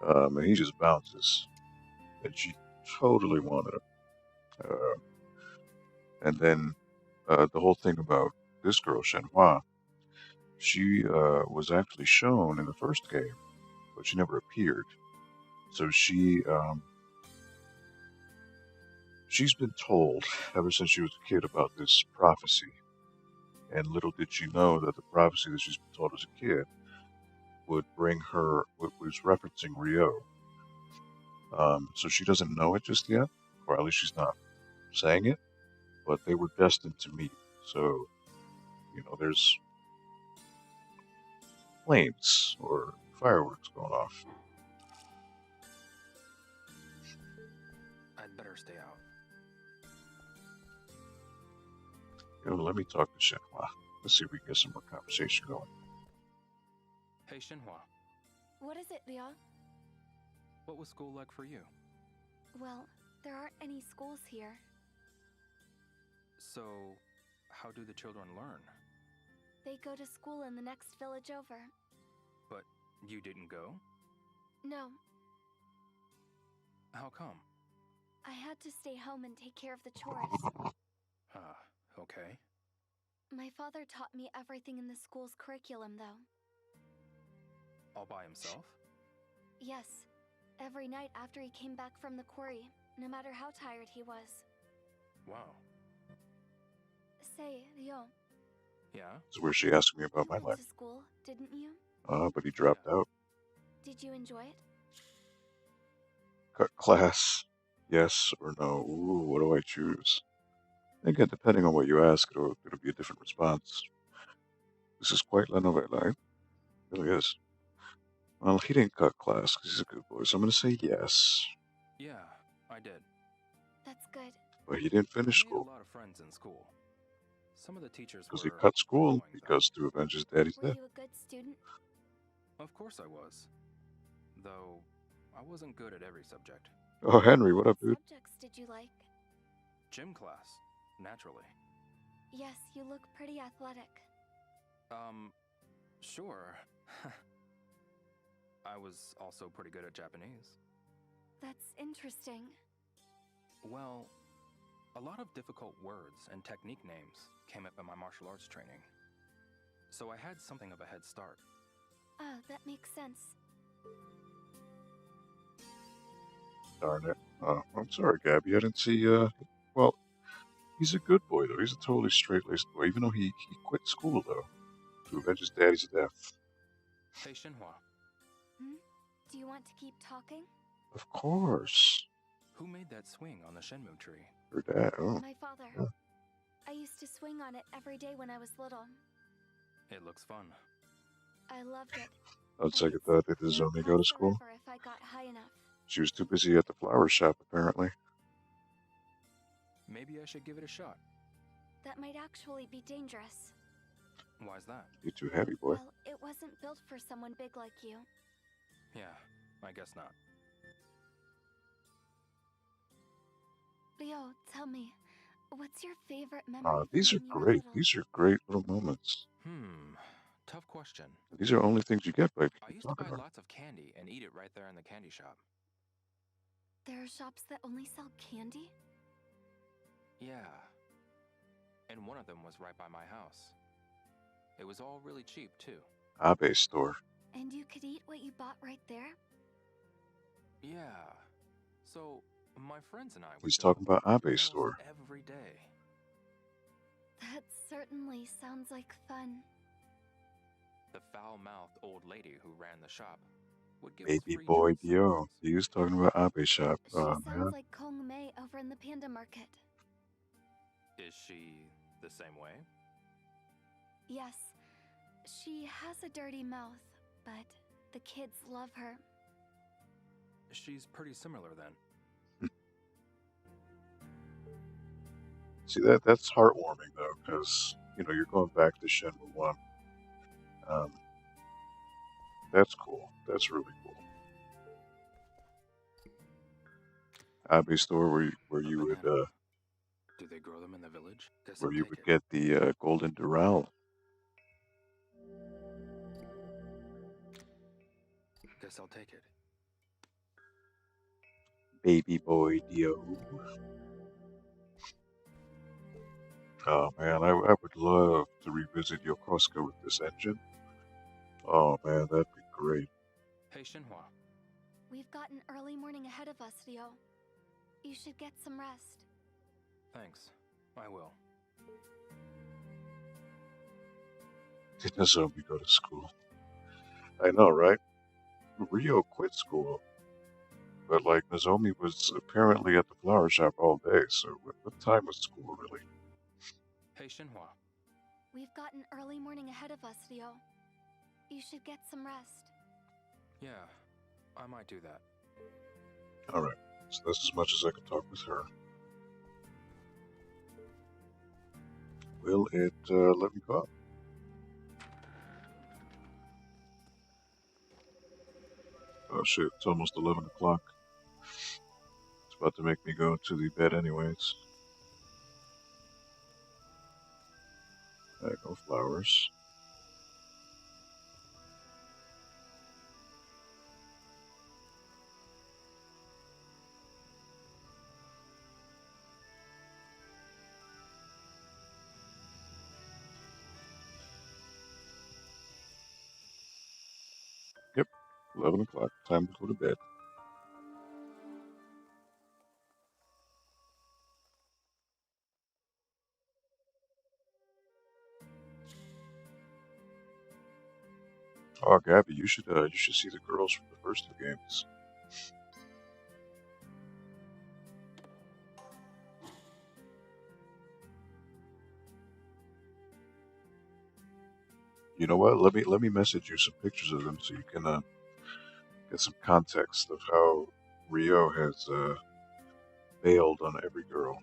And he just bounces. And she totally wanted him. And then the whole thing about this girl, Shenhua, she was actually shown in the first game, but she never appeared. So she's been told ever since she was a kid about this prophecy. And little did she know that the prophecy that she's been told as a kid would bring her, was referencing Rio. So she doesn't know it just yet, or at least she's not saying it, but they were destined to meet. So, there's flames or fireworks going off. I'd better stay out. Let me talk to Shenhua. Let's see if we can get some more conversation going. Hey, Shenhua. What is it, Lia? What was school like for you? Well, there aren't any schools here. So, how do the children learn? They go to school in the next village over. But you didn't go? No. How come? I had to stay home and take care of the chores. Okay. My father taught me everything in the school's curriculum, though. All by himself? Yes. Every night after he came back from the quarry, no matter how tired he was. Wow. Say, Leo. Yeah? This is where she asked me about You my went life. to school, didn't you? But he dropped out. Did you enjoy it? Cut class. Yes or no? Ooh, what do I choose? Again, depending on what you ask, it'll be a different response. This is quite la novela. It really is. Well, he didn't cut class because he's a good boy, so I'm going to say yes. Yeah, I did. That's good. But he didn't I finish made school a lot of friends in school. Some of the teachers because were he cut school annoying, because to avenge his daddy's Were death. you a good student? Of course I was. Though, I wasn't good at every subject. Oh, Henry, what up, dude? What subjects did you like? Gym class, naturally. Yes, you look pretty athletic. Sure. I was also pretty good at Japanese. That's interesting. Well, a lot of difficult words and technique names came up in my martial arts training. So I had something of a head start. Ah, that makes sense. Darn it. I'm sorry, Gabby. I didn't see, well, he's a good boy, though. He's a totally straight-laced boy, even though he quit school, though, to avenge his daddy's death. Hey, Shenhua. Do you want to keep talking? Of course. Who made that swing on the Shenmue tree? Her dad. Oh. My father. Yeah. I used to swing on it every day when I was little. It looks fun. I loved it. I'd second that. Did Nozomi go to school? Forever if I got high enough. She was too busy at the flower shop, apparently. Maybe I should give it a shot. That might actually be dangerous. Why's that? You're too heavy, boy. Well, it wasn't built for someone big like you. Yeah, I guess not. Leo, tell me, what's your favorite memory? These are great. These are great little moments. Tough question. These are only things you get by I used to talking buy about. lots of candy and eat it right there in the candy shop. There are shops that only sell candy? Yeah. And one of them was right by my house. It was all really cheap, too. Abe store. And you could eat what you bought right there? Yeah. So, my friends and I would He's just talking about Abe almost store. every day. That certainly sounds like fun. The foul-mouthed old lady who ran the shop would give us Baby free boy treats Dio. sometimes. He was talking about Abe shop. She Oh, man. sounds like Kong Mei over in the Panda Market. Is she the same way? Yes, she has a dirty mouth, but the kids love her. She's pretty similar then. See, that's heartwarming, though, because, you know, you're going back to Shenmue 1. That's cool. That's really cool. Abe store where you would Do they grow them in the village? Guess where I'll you take would it. get the golden Doral. Guess I'll take it. Baby boy Dio. Oh man, I would love to revisit Yokosuka with this engine. Oh man, that'd be great. Hey, Shenhua. We've got an early morning ahead of us, Leo. You should get some rest. Thanks. I will. Did Nozomi go to school? I know, right? Rio quit school. But like Nozomi was apparently at the flower shop all day, so what time was school really? Hey, Shenhua. We've got an early morning ahead of us, Leo. You should get some rest. Yeah, I might do that. Alright, so that's as much as I can talk with her. Will it let me go up? Oh shit, it's almost 11 o'clock. It's about to make me go to the bed anyways. There go flowers. Yep, 11 o'clock. Time to go to bed. Oh, Gabby, you should see the girls from the first two games. You know what? Let me message you some pictures of them so you can get some context of how Rio has bailed on every girl.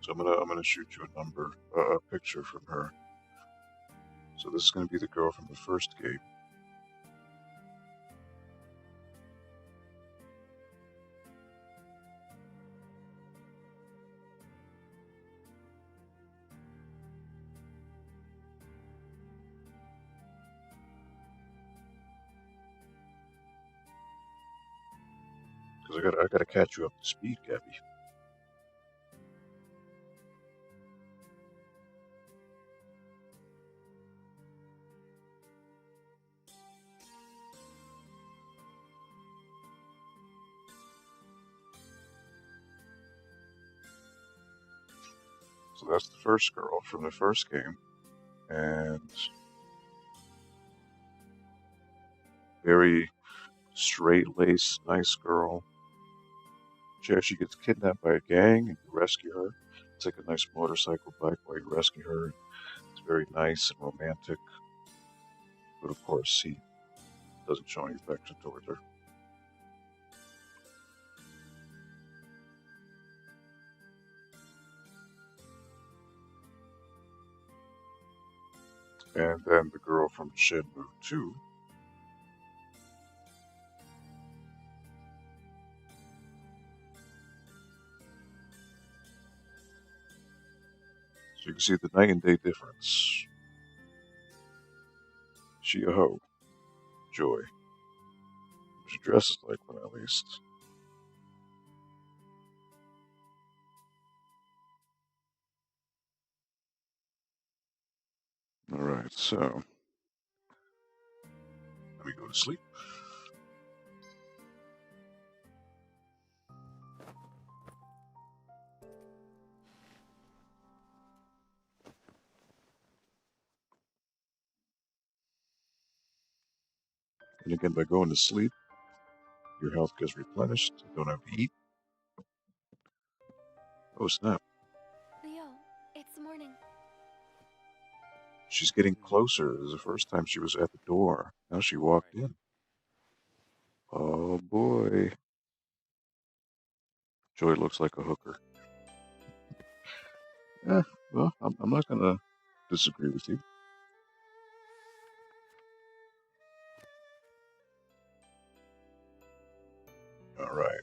So I'm gonna shoot you a picture from her. So this is gonna be the girl from the first game. Because I gotta catch you up to speed, Gabby. So that's the first girl from the first game, and very straight-laced, nice girl. She actually gets kidnapped by a gang, and you rescue her. It's like a nice motorcycle bike while you rescue her. It's very nice and romantic. But of course, he doesn't show any affection towards her. And then the girl from Shenmue 2. So you can see the night and day difference. She a hoe. Joy. She dresses like one at least. Alright, so let me go to sleep. And again, by going to sleep, your health gets replenished. You don't have to eat. Oh, snap. Leo, it's morning. She's getting closer. This is the first time she was at the door. Now she walked in. Oh, boy. Joy looks like a hooker. Well, I'm not going to disagree with you. All right.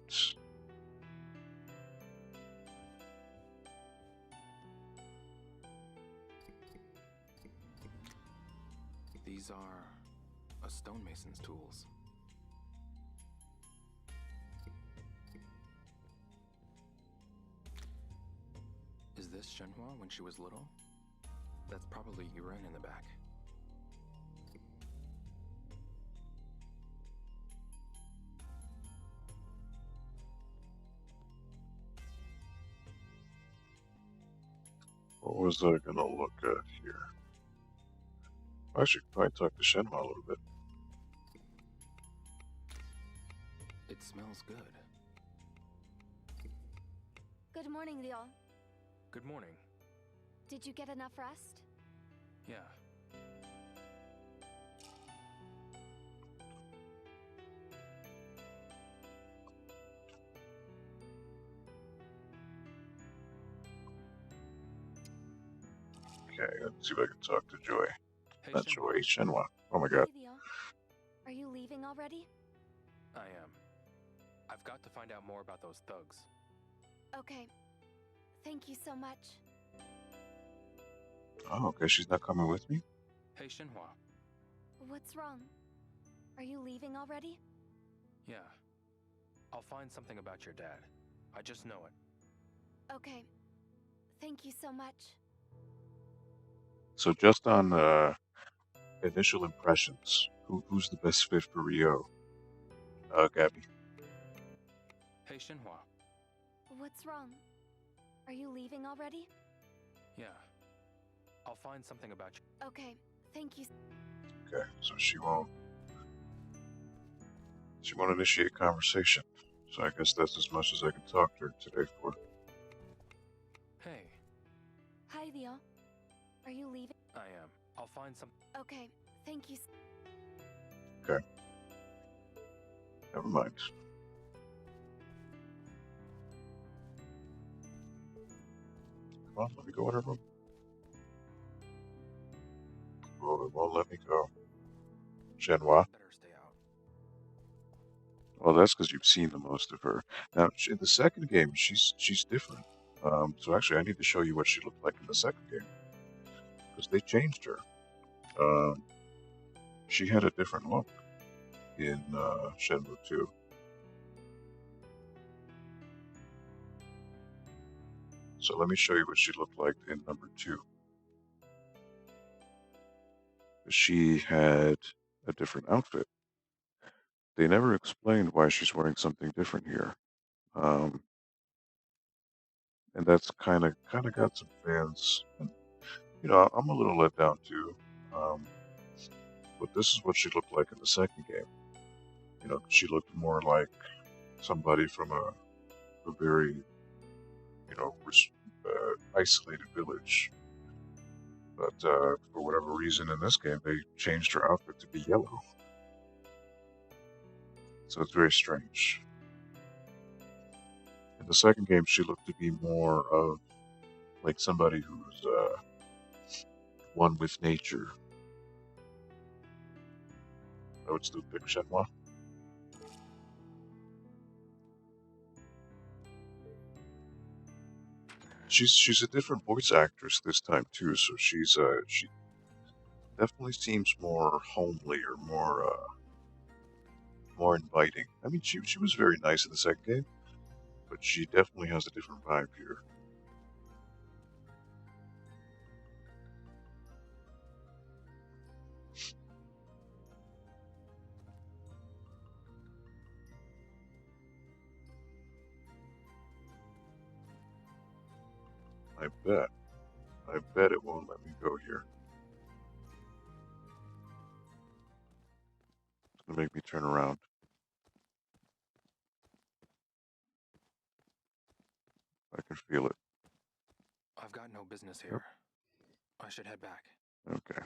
These are a stonemason's tools. Is this Shenhua when she was little? That's probably urine in the back. What was I going to look at here? I should probably talk to Shenhua a little bit. It smells good. Good morning, Leo. Good morning. Did you get enough rest? Yeah. Okay, let's see if I can talk to Joy. Hey, Not Shenhua. Joy, Shenhua. Oh my god. Hey, Leo. Are you leaving already? I am. I've got to find out more about those thugs. Okay. Thank you so much. Oh, okay, she's not coming with me? Hey, Shenhua. What's wrong? Are you leaving already? Yeah. I'll find something about your dad. I just know it. Okay. Thank you so much. So just on initial impressions, who's the best fit for Rio? Gabby. Hey, Shenhua. What's wrong? Are you leaving already? Yeah. I'll find something about you. Okay. Thank you. Okay, so she won't initiate conversation. So I guess that's as much as I can talk to her today for. Hey. Hi, Leo. Are you leaving? I am. I'll find some. Okay. Thank you. Okay. Never mind. Come on, let me go in her room. Oh, it won't let me go. Shenhua. Better stay out. Well, that's because you've seen the most of her. Now, in the second game, she's different. So actually, I need to show you what she looked like in the second game, because they changed her. She had a different look in Shenmue 2. So let me show you what she looked like in number 2. She had a different outfit. They never explained why she's wearing something different here. And that's kind of got some fans. And, I'm a little let down too. But this is what she looked like in the second game. She looked more like somebody from a a very, isolated village. But for whatever reason in this game, they changed her outfit to be yellow. So it's very strange. In the second game, she looked to be more of like somebody who's one with nature. I would still pick Shenmue. She's a different voice actress this time too, so she definitely seems more homely or more inviting. I mean, she was very nice in the second game, but she definitely has a different vibe here. I bet it won't let me go here. It's gonna make me turn around. I can feel it. I've got no business here. I should head back. Okay.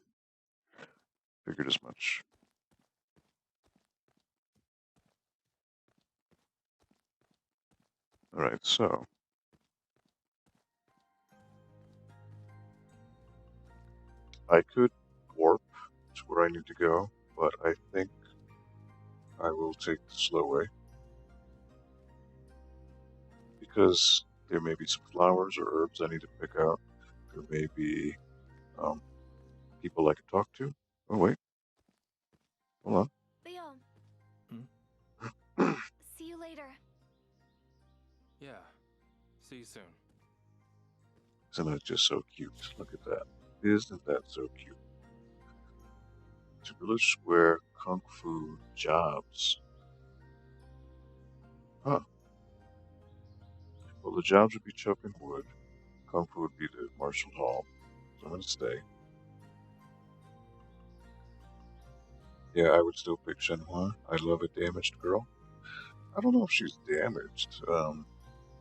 Figured as much. Alright, so. I could warp to where I need to go, but I think I will take the slow way. Because there may be some flowers or herbs I need to pick out. There may be people I can talk to. Oh, wait. Hold on. Leo. See you later. Yeah. See you soon. Isn't that just so cute? Look at that. Isn't that so cute? To Village Square, Kung Fu, jobs. Huh. Well, the jobs would be chopping wood. Kung Fu would be the martial hall. So I'm gonna stay. Yeah, I would still pick Shenhua. I love a damaged girl. I don't know if she's damaged. I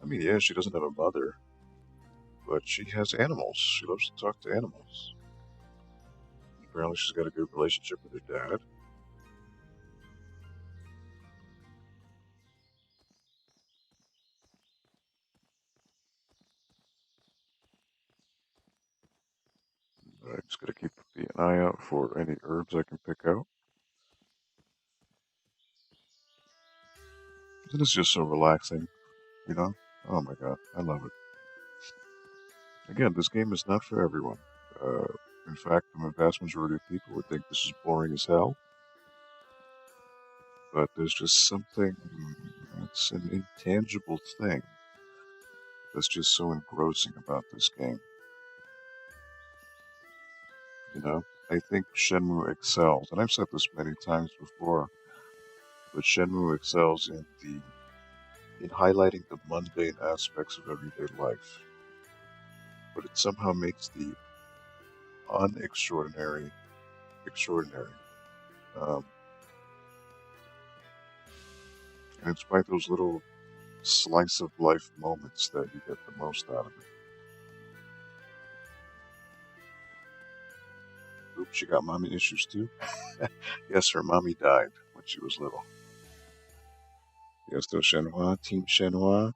mean, yeah, she doesn't have a mother. But she has animals. She loves to talk to animals. Apparently she's got a good relationship with her dad. I just gotta keep an eye out for any herbs I can pick out. And it's just so relaxing, you know? Oh my god, I love it. Again, this game is not for everyone. In fact, the vast majority of people would think this is boring as hell. But there's just something, it's an intangible thing that's just so engrossing about this game. You know, I think Shenmue excels, and I've said this many times before, but Shenmue excels in highlighting the mundane aspects of everyday life. But it somehow makes the unextraordinary extraordinary. And it's by those little slice of life moments that you get the most out of it. Oops, she got mommy issues too? Yes, her mommy died when she was little. Yes, though, Shenhua, Team Shenhua.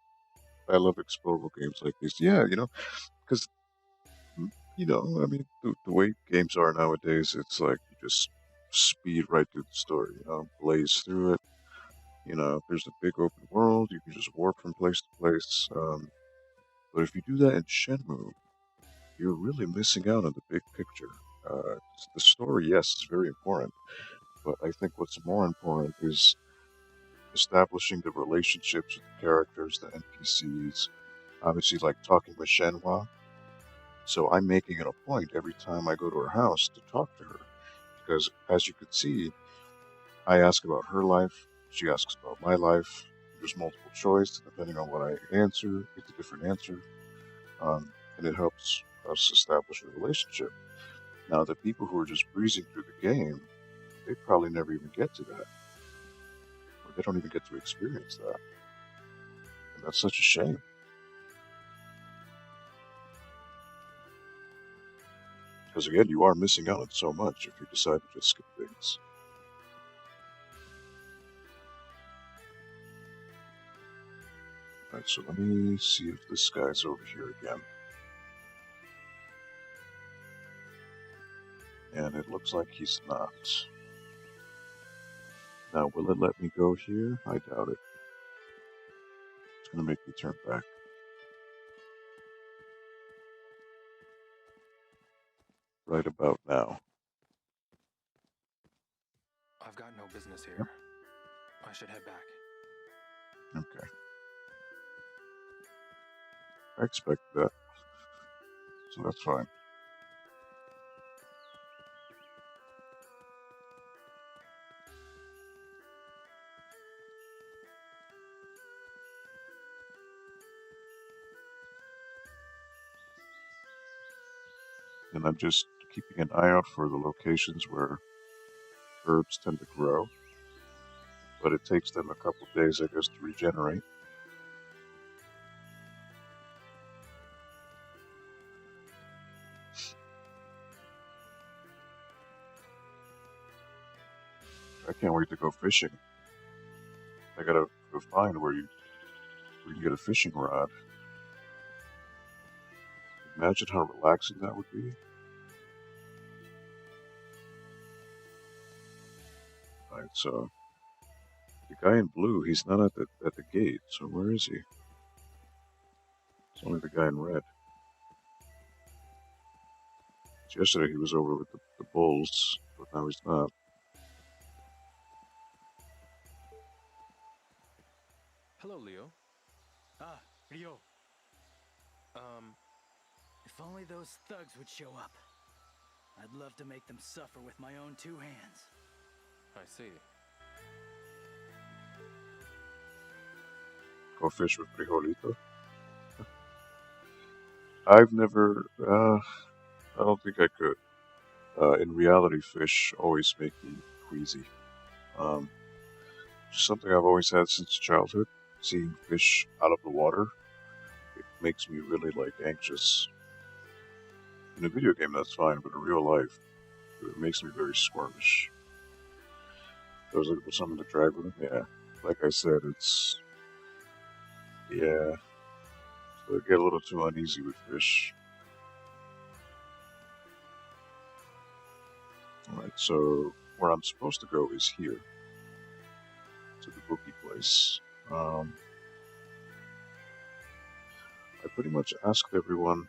I love explorable games like this. Yeah, you know, because, I mean, the way games are nowadays, it's like you just speed right through the story, blaze through it. There's a big open world, you can just warp from place to place. But if you do that in Shenmue, you're really missing out on the big picture. The story, yes, is very important, but I think what's more important is establishing the relationships with the characters, the NPCs, obviously like talking with Shenhua. So I'm making it a point every time I go to her house to talk to her, because as you can see, I ask about her life, she asks about my life, there's multiple choice, depending on what I answer, it's a different answer, and it helps us establish a relationship. Now, the people who are just breezing through the game, they probably never even get to that. Or they don't even get to experience that. And that's such a shame. Because again, you are missing out on so much if you decide to just skip things. Alright, so let me see if this guy's over here again. And it looks like he's not. Now, will it let me go here? I doubt it. It's going to make me turn back. Right about now. I've got no business here. Yep. I should head back. Okay. I expect that. So that's fine. And I'm just keeping an eye out for the locations where herbs tend to grow. But it takes them a couple days, I guess, to regenerate. I can't wait to go fishing. I gotta go find where you can get a fishing rod. Imagine how relaxing that would be. Alright, so the guy in blue, he's not at the gate, so where is he? It's only the guy in red. Yesterday he was over with the bulls, but now he's not. Hello, Leo. Ah, Rio. If only those thugs would show up. I'd love to make them suffer with my own two hands. I see. Go fish with Frijolito? I've never, I don't think I could. In reality, fish always make me queasy. Just something I've always had since childhood. Seeing fish out of the water, it makes me really, anxious. In a video game, that's fine, but in real life, it makes me very squirmish. I was looking for something to drag with. Yeah, like I said, it's... Yeah, so I get a little too uneasy with fish. Alright, so where I'm supposed to go is here. To the bookie place. I pretty much asked everyone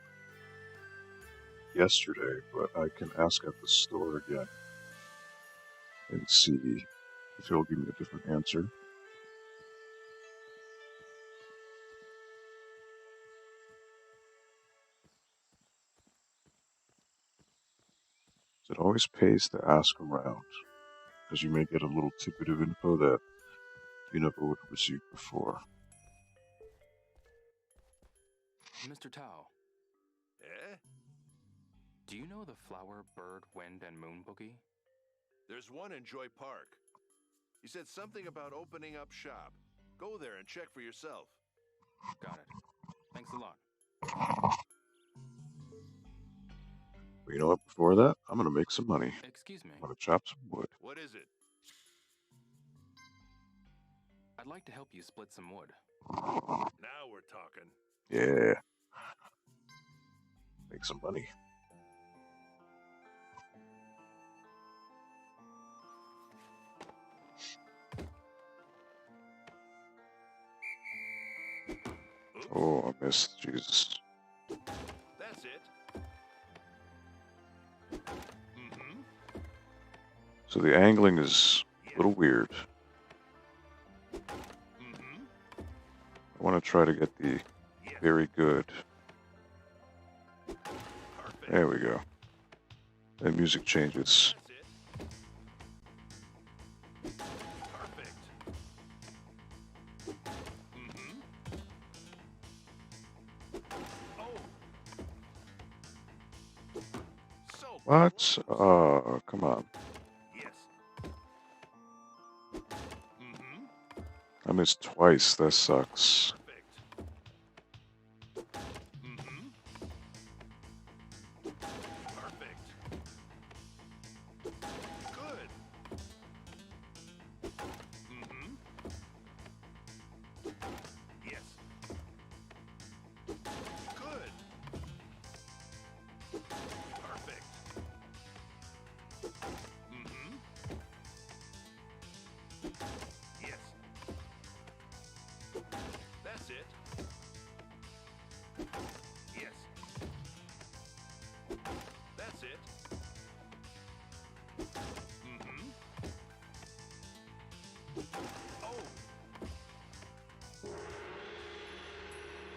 yesterday, but I can ask at the store again and see if he'll give me a different answer. It always pays to ask around, because you may get a little tidbit of info that you never would have received before. Mr. Tao. Eh? Do you know the flower, bird, wind, and moon bookie? There's one in Joy Park. He said something about opening up shop. Go there and check for yourself. Got it. Thanks a lot. But you know what? Before that, I'm gonna make some money. Excuse me. I'm gonna chop some wood. What is it? I'd like to help you split some wood. Now we're talking. Yeah. Make some money. Oh, I missed. Jesus. That's it. So the angling is a little weird. I want to try to get the very good. There we go. And music changes. What? Oh, come on. I missed twice. That sucks.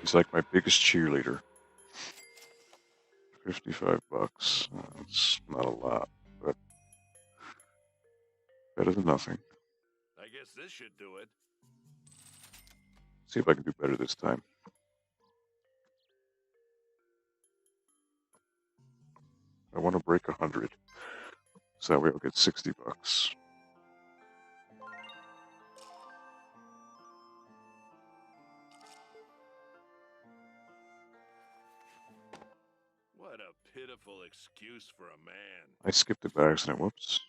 He's like my biggest cheerleader. $55. That's not a lot, but better than nothing. I guess this should do it. See if I can do better this time. I want to break 100. So that way I'll get $60. What a pitiful excuse for a man. I skipped it by accident. Whoops.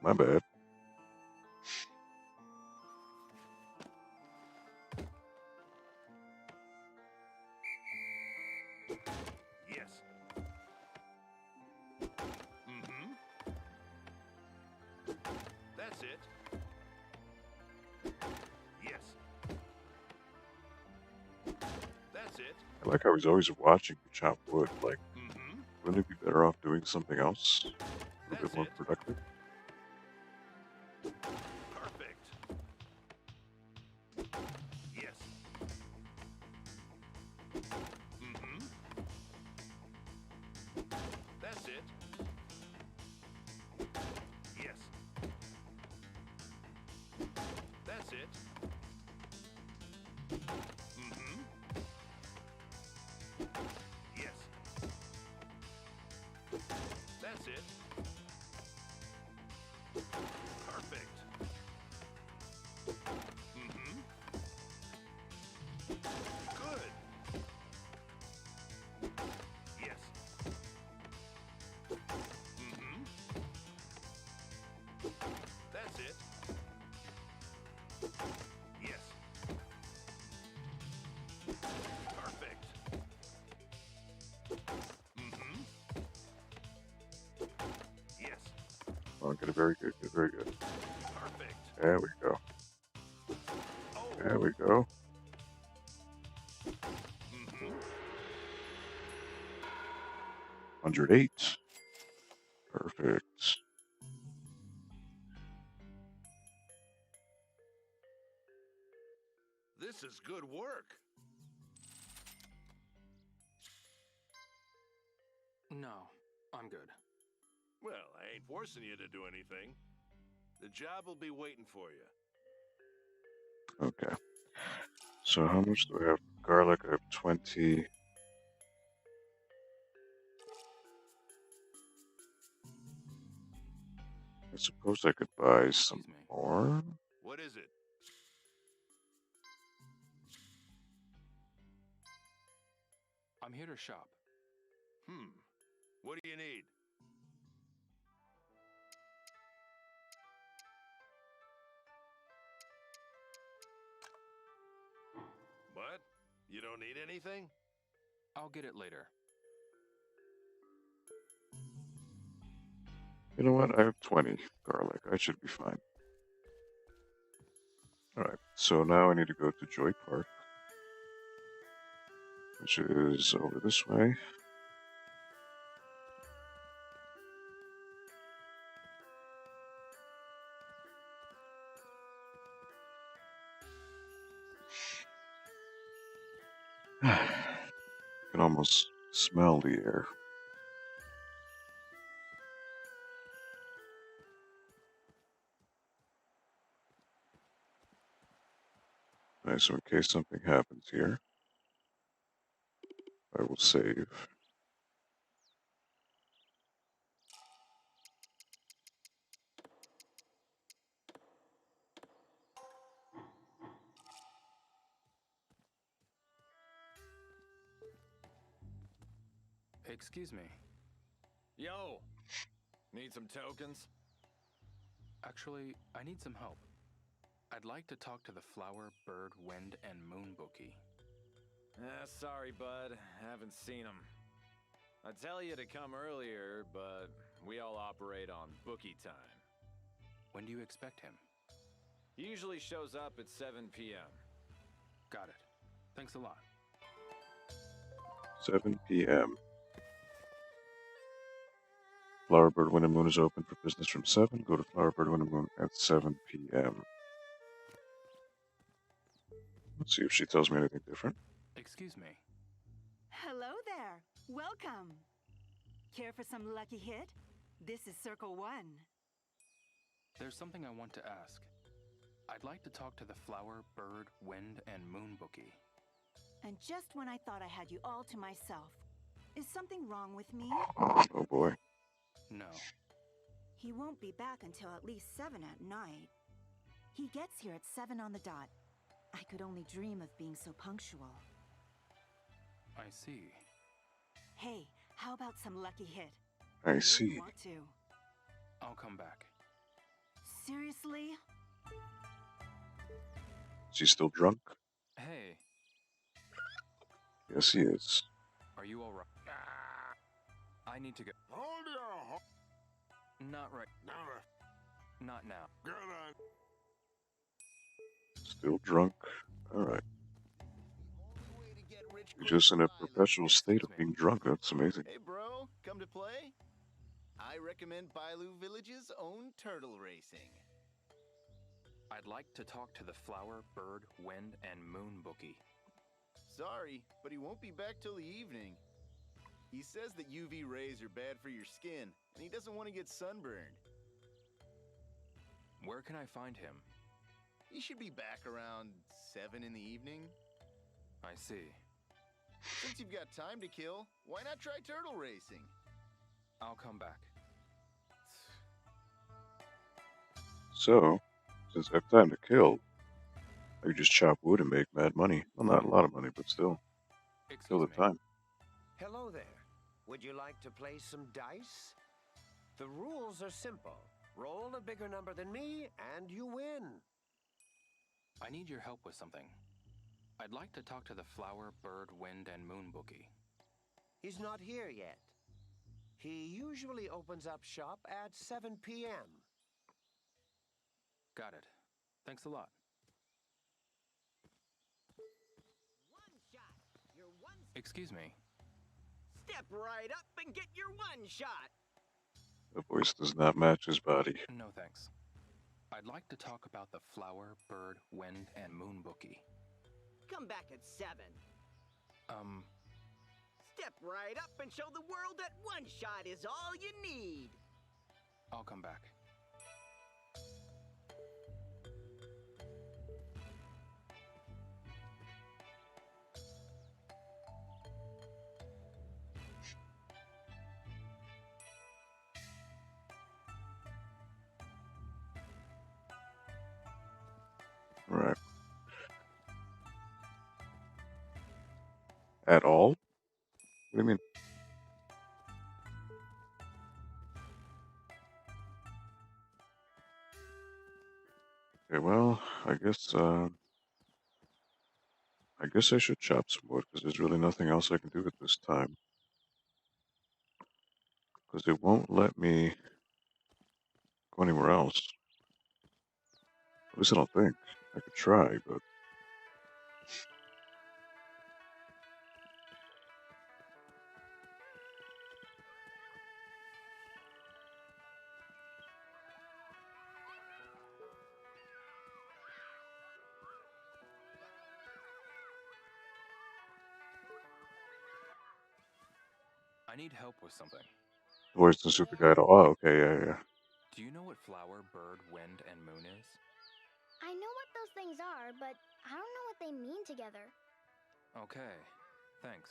My bad. Yes. Mm-hmm. That's it. Yes. That's it. I like how he's always watching me chop wood. Like, wouldn't it be better off doing something else? A little bit more productive? Perfect. Yes. Mm-hmm. That's it. Yes. That's it. Mm-hmm. Yes. That's it. Perfect. Mm-hmm. Good. Yes. Mm-hmm. That's it. Yes. Perfect. Mm-hmm. Yes. Oh, get it very good. Get it very good. Perfect. There we go. There we go. Mm-hmm. 108. Perfect. This is good work. No, I'm good. Well, I ain't forcing you to do anything. The job will be waiting for you. Okay. So how much do I have? Garlic, I have 20. I suppose I could buy some more. What is it? I'm here to shop. What do you need? What? You don't need anything? I'll get it later. You know what? I have 20 garlic. I should be fine. Alright, so now I need to go to Joy Park, which is over this way. I can almost smell the air. Alright, so in case something happens here, I will save. Excuse me. Yo! Need some tokens? Actually, I need some help. I'd like to talk to the Flower, Bird, Wind, and Moon bookie. Sorry, bud. Haven't seen him. I'd tell you to come earlier, but we all operate on bookie time. When do you expect him? He usually shows up at 7 p.m. Got it. Thanks a lot. 7 p.m. Flower, Bird, Wind, and Moon is open for business from 7. Go to Flower, Bird, Wind, and Moon at 7 p.m. Let's see if she tells me anything different. Excuse me. Hello there. Welcome. Care for some lucky hit? This is Circle 1. There's something I want to ask. I'd like to talk to the flower, bird, wind, and moon bookie. And just when I thought I had you all to myself, is something wrong with me? Oh boy. No. He won't be back until at least 7 at night. He gets here at 7 on the dot. I could only dream of being so punctual. I see. Hey, how about some lucky hit? I know see. You want to. I'll come back. Seriously? She's still drunk? Hey. Yes, he is. Are you alright? I need to go. Hold on. Not right. Not now. Get on. Still drunk. Alright. You're just in a perpetual state of being drunk. That's amazing. Hey, bro, come to play? I recommend Bailu Village's own turtle racing. I'd like to talk to the flower, bird, wind, and moon bookie. Sorry, but he won't be back till the evening. He says that UV rays are bad for your skin, and he doesn't want to get sunburned. Where can I find him? He should be back around 7 in the evening. I see. Since you've got time to kill, why not try turtle racing? I'll come back. So, since I have time to kill, I could just chop wood and make mad money. Well, not a lot of money, but still. Kill the time. Hello there. Would you like to play some dice? The rules are simple. Roll a bigger number than me, and you win. I need your help with something. I'd like to talk to the flower, bird, wind, and moon bookie. He's not here yet. He usually opens up shop at 7 p.m. Got it. Thanks a lot. Excuse me. Step right up and get your one shot. The voice does not match his body. No thanks. I'd like to talk about the flower, bird, wind, and moon bookie. Come back at 7. Step right up and show the world that one shot is all you need. I'll come back. Right. At all? What do you mean? Okay, well, I guess I should chop some wood, because there's really nothing else I can do at this time. Because it won't let me go anywhere else. At least I don't think. I could try, but... I need help with something. Voice the super guy. Oh, okay, yeah. Do you know what flower, bird, wind, and moon is? I know what those things are, but I don't know what they mean together. Okay, thanks.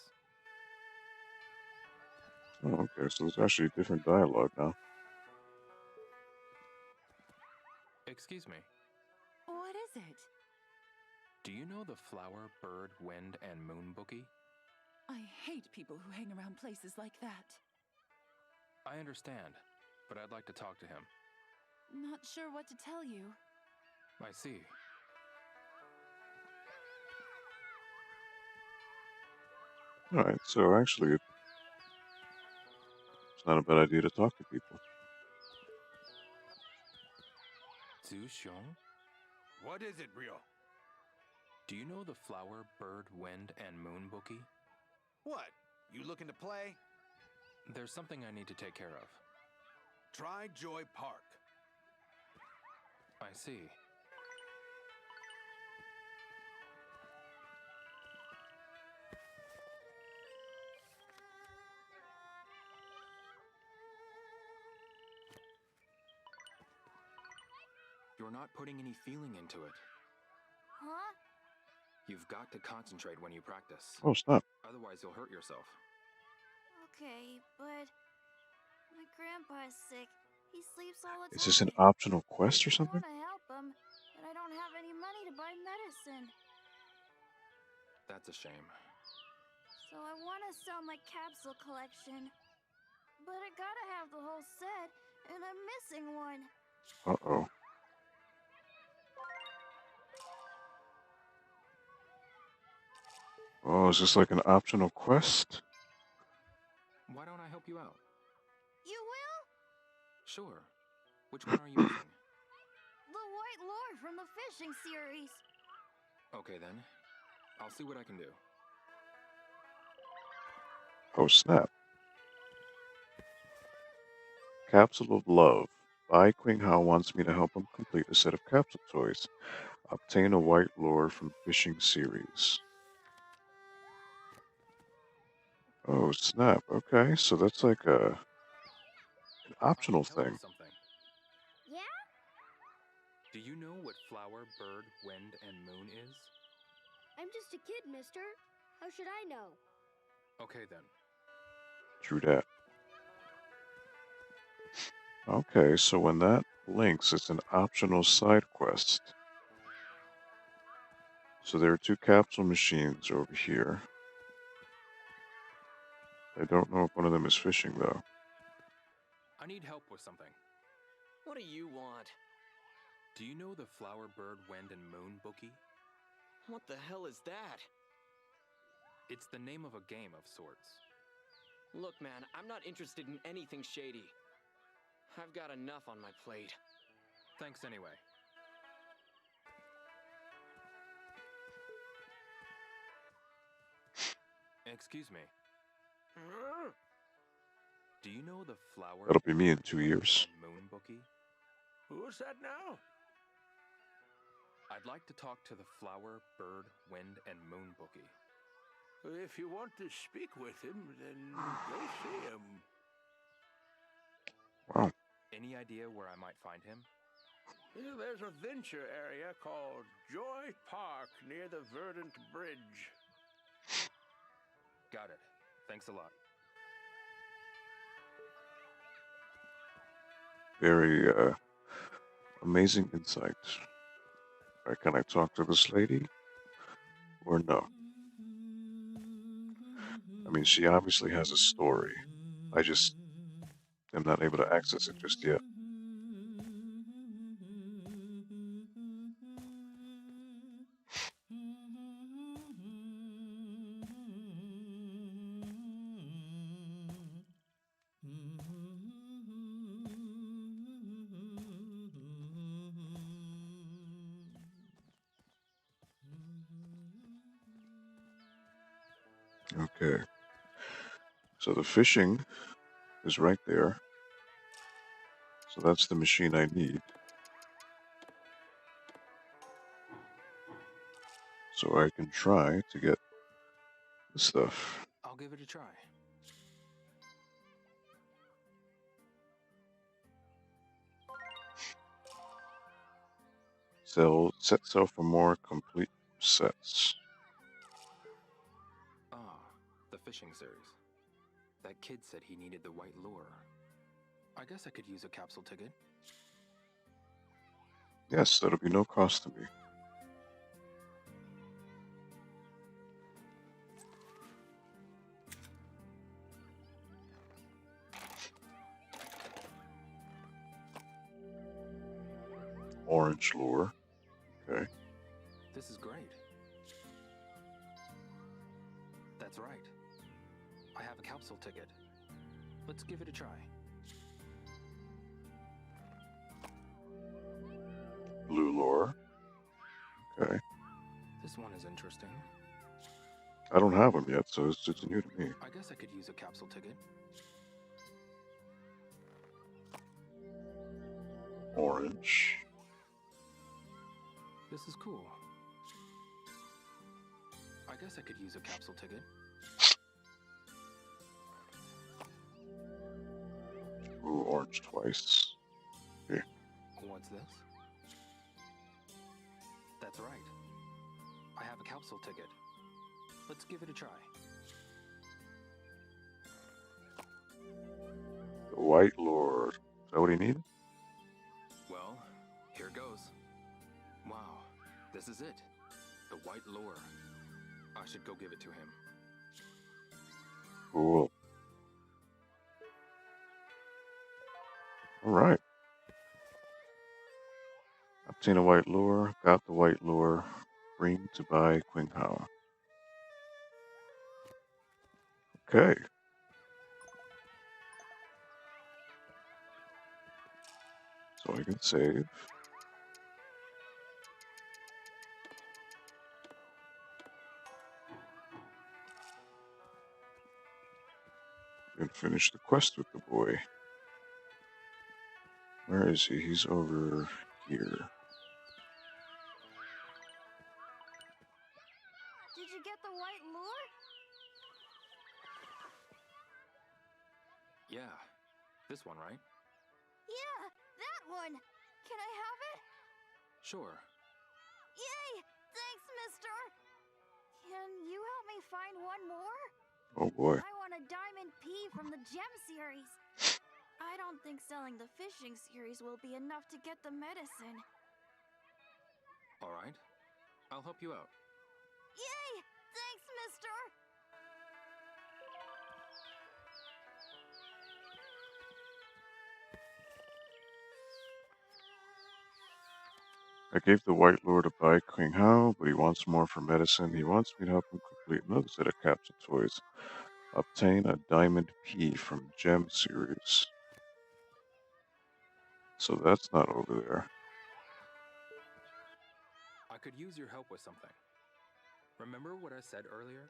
Oh, okay, so there's actually different dialogue now. Excuse me. What is it? Do you know the flower, bird, wind, and moon bookie? I hate people who hang around places like that. I understand, but I'd like to talk to him. Not sure what to tell you. I see. Alright, so actually, it's not a bad idea to talk to people. Zhu Xiong? What is it, Rio? Do you know the flower, bird, wind, and moon bookie? What? You looking to play? There's something I need to take care of. Try Joy Park. I see. You're not putting any feeling into it. Huh? You've got to concentrate when you practice. Oh, stop. Otherwise, you'll hurt yourself. Okay, but my grandpa's sick. He sleeps all the time. Is this an optional quest or I something? want to help him, but I don't have any money to buy medicine. That's a shame. So I want to sell my capsule collection. But I gotta have the whole set, and I'm missing one. Uh-oh. Oh, is this like an optional quest? Why don't I help you out? You will? Sure. Which one are you missing? The white lure from the fishing series. Okay then. I'll see what I can do. Oh, snap. Capsule of Love. Bai Qinghao wants me to help him complete a set of capsule toys. Obtain a white lure from fishing series. Oh, snap. Okay, so that's like an optional thing. Something. Yeah? Do you know what flower, bird, wind, and moon is? I'm just a kid, mister. How should I know? Okay then. True that. Okay, so when that blinks, it's an optional side quest. So there are two capsule machines over here. I don't know if one of them is fishing, though. I need help with something. What do you want? Do you know the flower, bird, wind, and moon bookie? What the hell is that? It's the name of a game of sorts. Look, man, I'm not interested in anything shady. I've got enough on my plate. Thanks anyway. Excuse me. Do you know the flower? That'll be me in 2 years. Moon bookie? Who's that now? I'd like to talk to the flower, bird, wind, and moon bookie. If you want to speak with him, then go see him. Wow. Any idea where I might find him? There's a venture area called Joy Park near the Verdant Bridge. Got it. Thanks a lot. Very amazing insight. Alright, can I talk to this lady? Or no? I mean, she obviously has a story. I just am not able to access it just yet. Okay. So the fishing is right there. So that's the machine I need. So I can try to get the stuff. I'll give it a try. Set sail for more complete sets. Ah, the fishing series. That kid said he needed the white lure. I guess I could use a capsule ticket. Yes, that'll be no cost to me. Orange lure. Okay. This is great. That's right. I have a capsule ticket. Let's give it a try. Blue lure. Okay. This one is interesting. I don't have them yet, so it's new to me. I guess I could use a capsule ticket. Orange. This is cool. I guess I could use a capsule ticket. Ooh, orange twice. Here. What's this? That's right. I have a capsule ticket. Let's give it a try. The White Lord. Is that what he needed? Well, here goes. Wow, this is it. The White Lure. I should go give it to him. Cool. Alright. Obtain a White Lure. Got the White Lure. Bring to buy Qing Hao. Okay. So I can save. And finish the quest with the boy. Where is he? He's over here. Did you get the white lure? Yeah, this one, right? Yeah, that one. Can I have it? Sure. Yay! Thanks, mister. Can you help me find one more? Oh boy. I want a Diamond P from the Gem series. I don't think selling the fishing series will be enough to get the medicine. All right. I'll help you out. Yay! Thanks, mister. I gave the White Lord to buy Qing Hao, but he wants more for medicine. He wants me to help him complete another set of capsule toys. Obtain a Diamond P from Gem series. So that's not over there. I could use your help with something. Remember what I said earlier?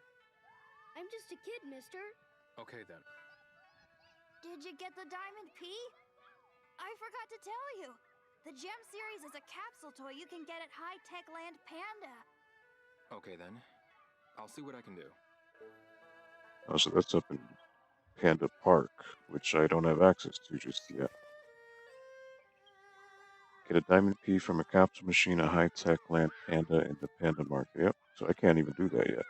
I'm just a kid, mister. Okay then. Did you get the Diamond P? I forgot to tell you. The Gem series is a capsule toy you can get at High Tech Land Panda. Okay then. I'll see what I can do. Oh, so that's up in Panda Park, which I don't have access to just yet. Get a Diamond P from a capsule machine at High Tech Land Panda in the Panda Market. Yep, so I can't even do that yet.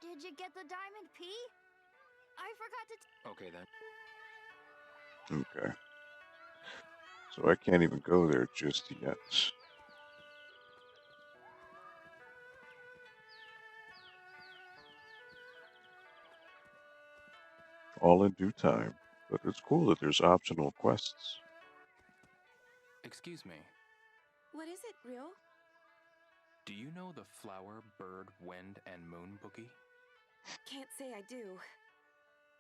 Did you get the Diamond P? I forgot to Okay then. Okay. So I can't even go there just yet. All in due time. But it's cool that there's optional quests. Excuse me. What is it, Ryo? Do you know the Flower, Bird, Wind, and Moon bookie? Can't say I do.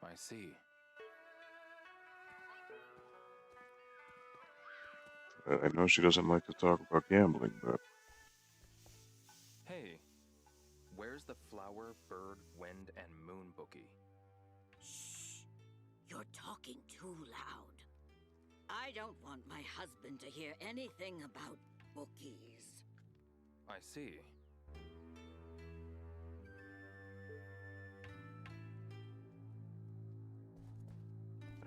I see. I know she doesn't like to talk about gambling, but... Hey, where's the Flower, Bird, Wind, and Moon bookie? Shh! You're talking too loud. I don't want my husband to hear anything about bookies. I see.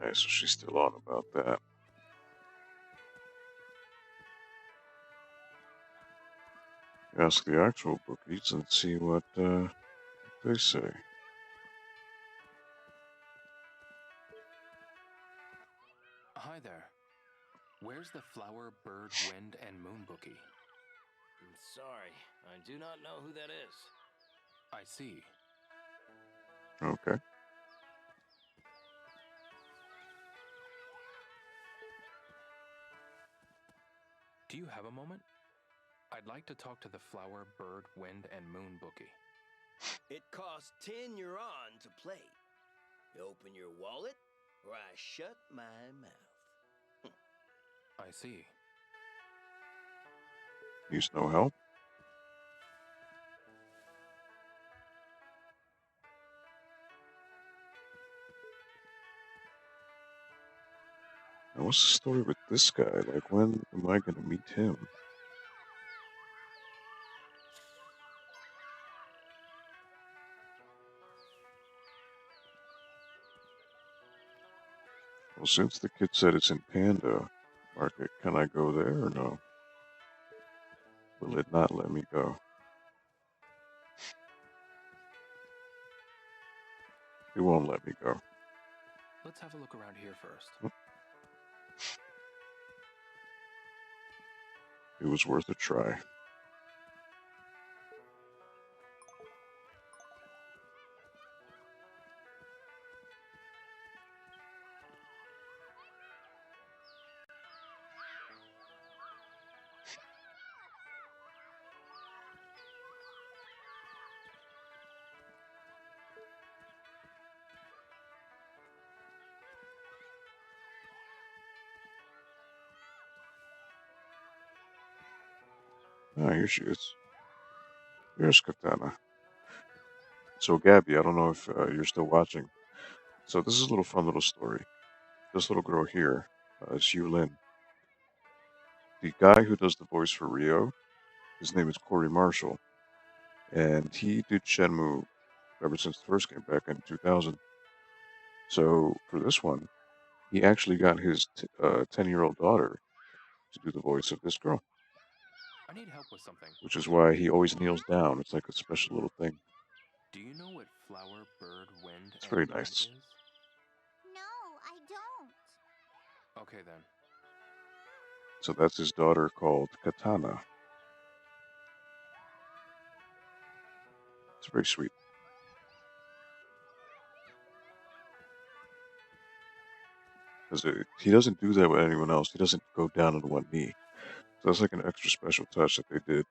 Alright, so she's still on about that. Ask the actual bookies and see what they say. Hi there. Where's the Flower, Bird, Wind, and Moon bookie? I'm sorry, I do not know who that is. I see. Okay. Do you have a moment? I'd like to talk to the Flower, Bird, Wind, and Moon bookie. It costs 10 yuan to play. You open your wallet, or I shut my mouth. I see. Needs no help? Now, what's the story with this guy? Like, when am I gonna meet him? Well, since the kid said it's in Panda, Market. Can I go there or no? Will it not let me go? It won't let me go. Let's have a look around here first. It was worth a try. Ah, here she is. Here's Katana. So, Gabby, I don't know if you're still watching. So, this is a little fun little story. This little girl here is Yulin. The guy who does the voice for Rio, his name is Corey Marshall, and he did Shenmue ever since the first game back in 2000. So, for this one, he actually got his 10-year-old daughter to do the voice of this girl, I need help with something. which is why he always kneels down. It's like a special little thing. Do you know what flower, bird, wind, It's very and moon nice. is? No, I don't. Okay then. So that's his daughter called Katana. It's very sweet. Because he doesn't do that with anyone else. He doesn't go down on one knee. So that's like an extra special touch that they did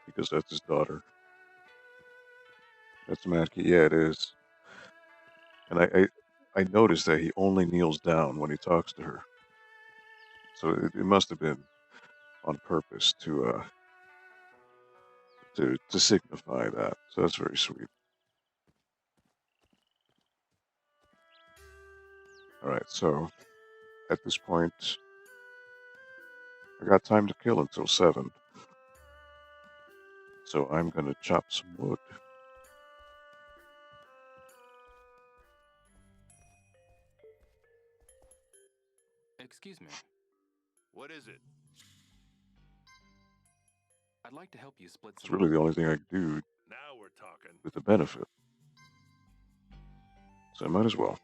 because that's his daughter. That's Maki. Yeah, it is. And I noticed that he only kneels down when he talks to her. So it must have been on purpose to signify that. So that's very sweet. All right, so at this point, I got time to kill until 7. So I'm gonna chop some wood. Excuse me. What is it? I'd like to help you split It's some really the wood. only thing I can do Now we're talking. with a benefit. So I might as well.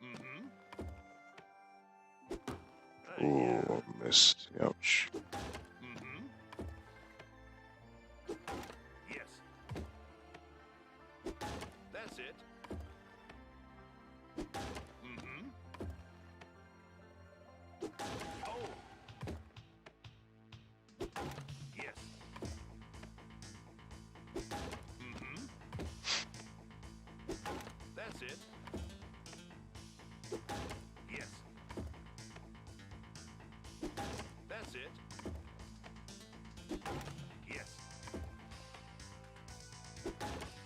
Mm-hmm. Oh, missed. Ouch. Mm-hmm. Yes. That's it. Mm-hmm. Oh. Yes. Mm-hmm. That's it. Yes. That's it. Yes.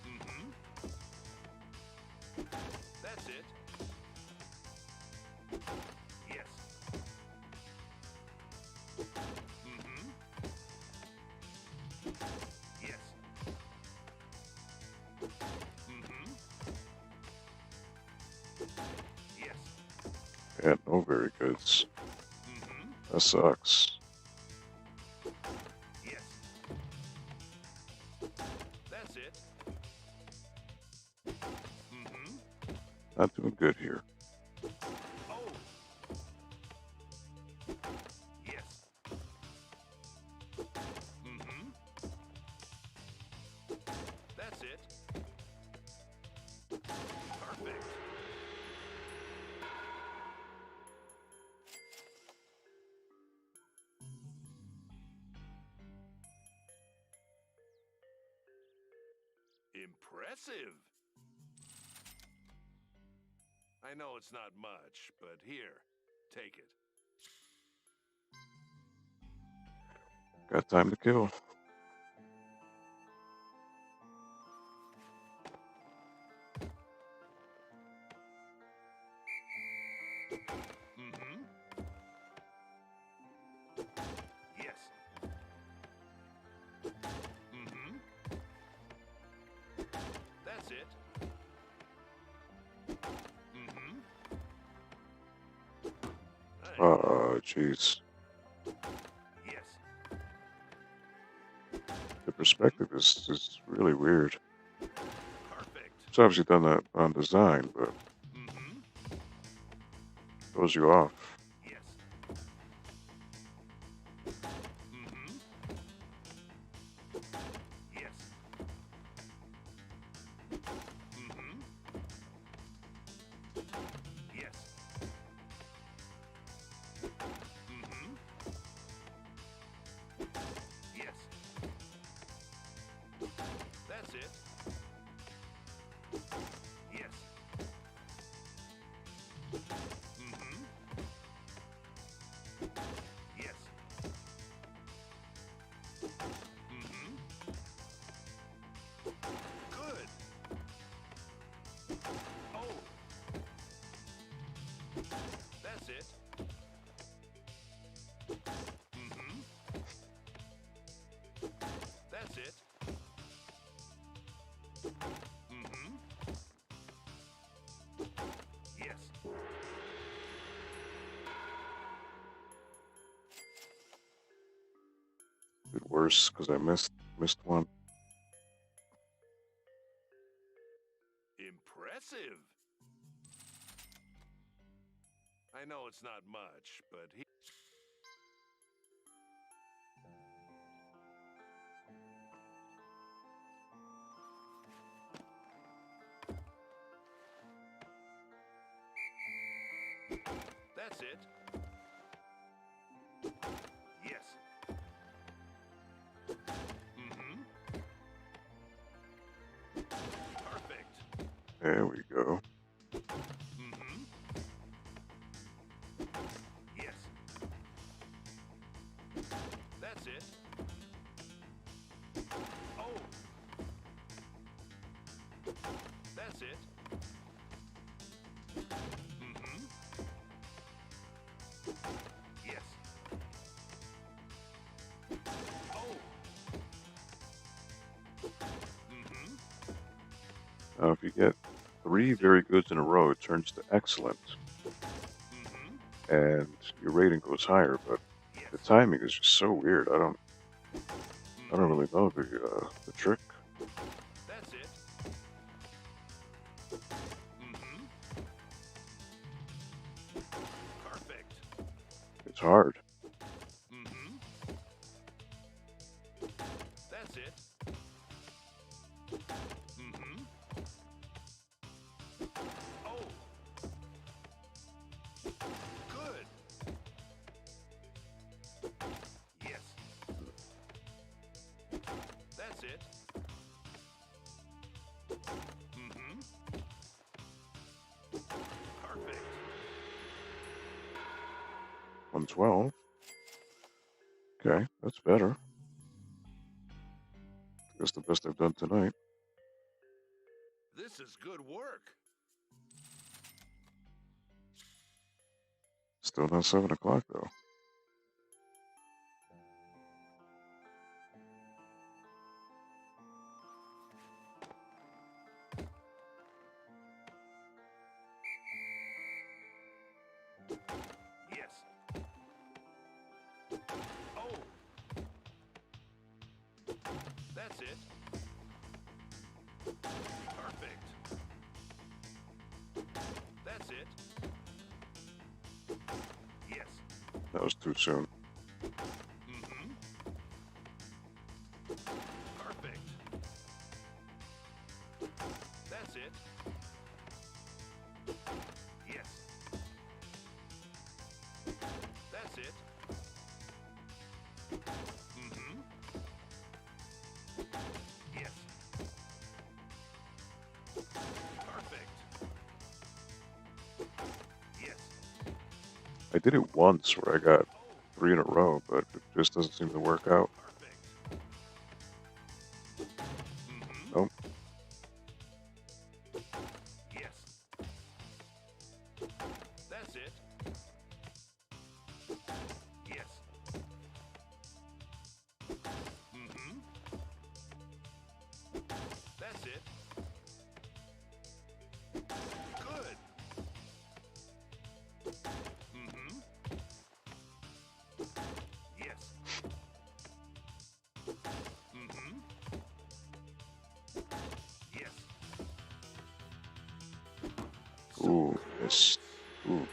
Mm-hmm. That's it. Yes. Mm-hmm. Yes. Mm-hmm. Yes. Yeah, no very goods. Mm-hmm. That sucks. Yes. That's it. Mm-hmm. Not doing good here. Oh. Yes. Mm-hmm. That's it. Perfect. Impressive. I know it's not much, but here, take it. Got time to kill. Mm-hmm. Yes. Mm-hmm. Oh, jeez. Yes. The perspective is really weird. Perfect. It's obviously done that on design, but throws you off. Yes. Yes. Yes. Yes. That's it. Yes. Yes. Good. Oh. That's it. That's it. Yes. Did worse because I missed one. Impressive. I know it's not much, but he... That's it. Yes. Perfect. There we go. Yes. That's it. Oh. That's it. Yes. Oh. Now, if you get 3 very goods in a row, it turns to excellent, and your rating goes higher. But the timing is just so weird. I don't really know the trick. That's it. Perfect. It's hard. That's it. Oh. Good. Yes. That's it. 112. Okay, that's better. That's the best I've done tonight. This is good work. Still not 7 o'clock, though. Yes. Oh. That's it. Perfect. That's it. Yes. That was too soon. Perfect. That's it. Yes. That's it. Yes. Perfect. Yes. I did it once where I got 3 in a row, but it just doesn't seem to work out. Nope. Yes. That's it. Yes. That's it. Good. Ooh, yes. Ooh.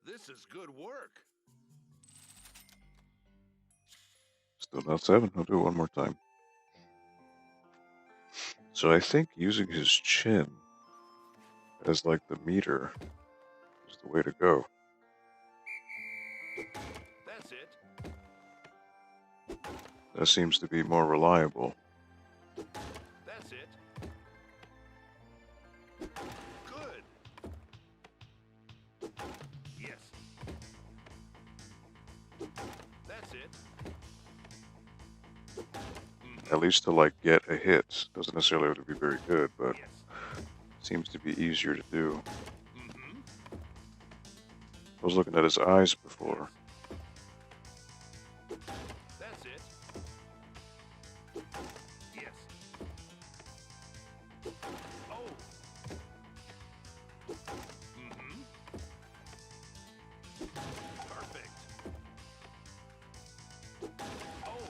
This is good work. Still not 7. I'll do it one more time. So I think using his chin as like the meter is the way to go. That's it. That seems to be more reliable. That's it. Good. Yes. That's it. At least to like get a hit. Doesn't necessarily have to be very good, but seems to be easier to do. I was looking at his eyes before. That's it. Yes. Oh. Perfect. Oh.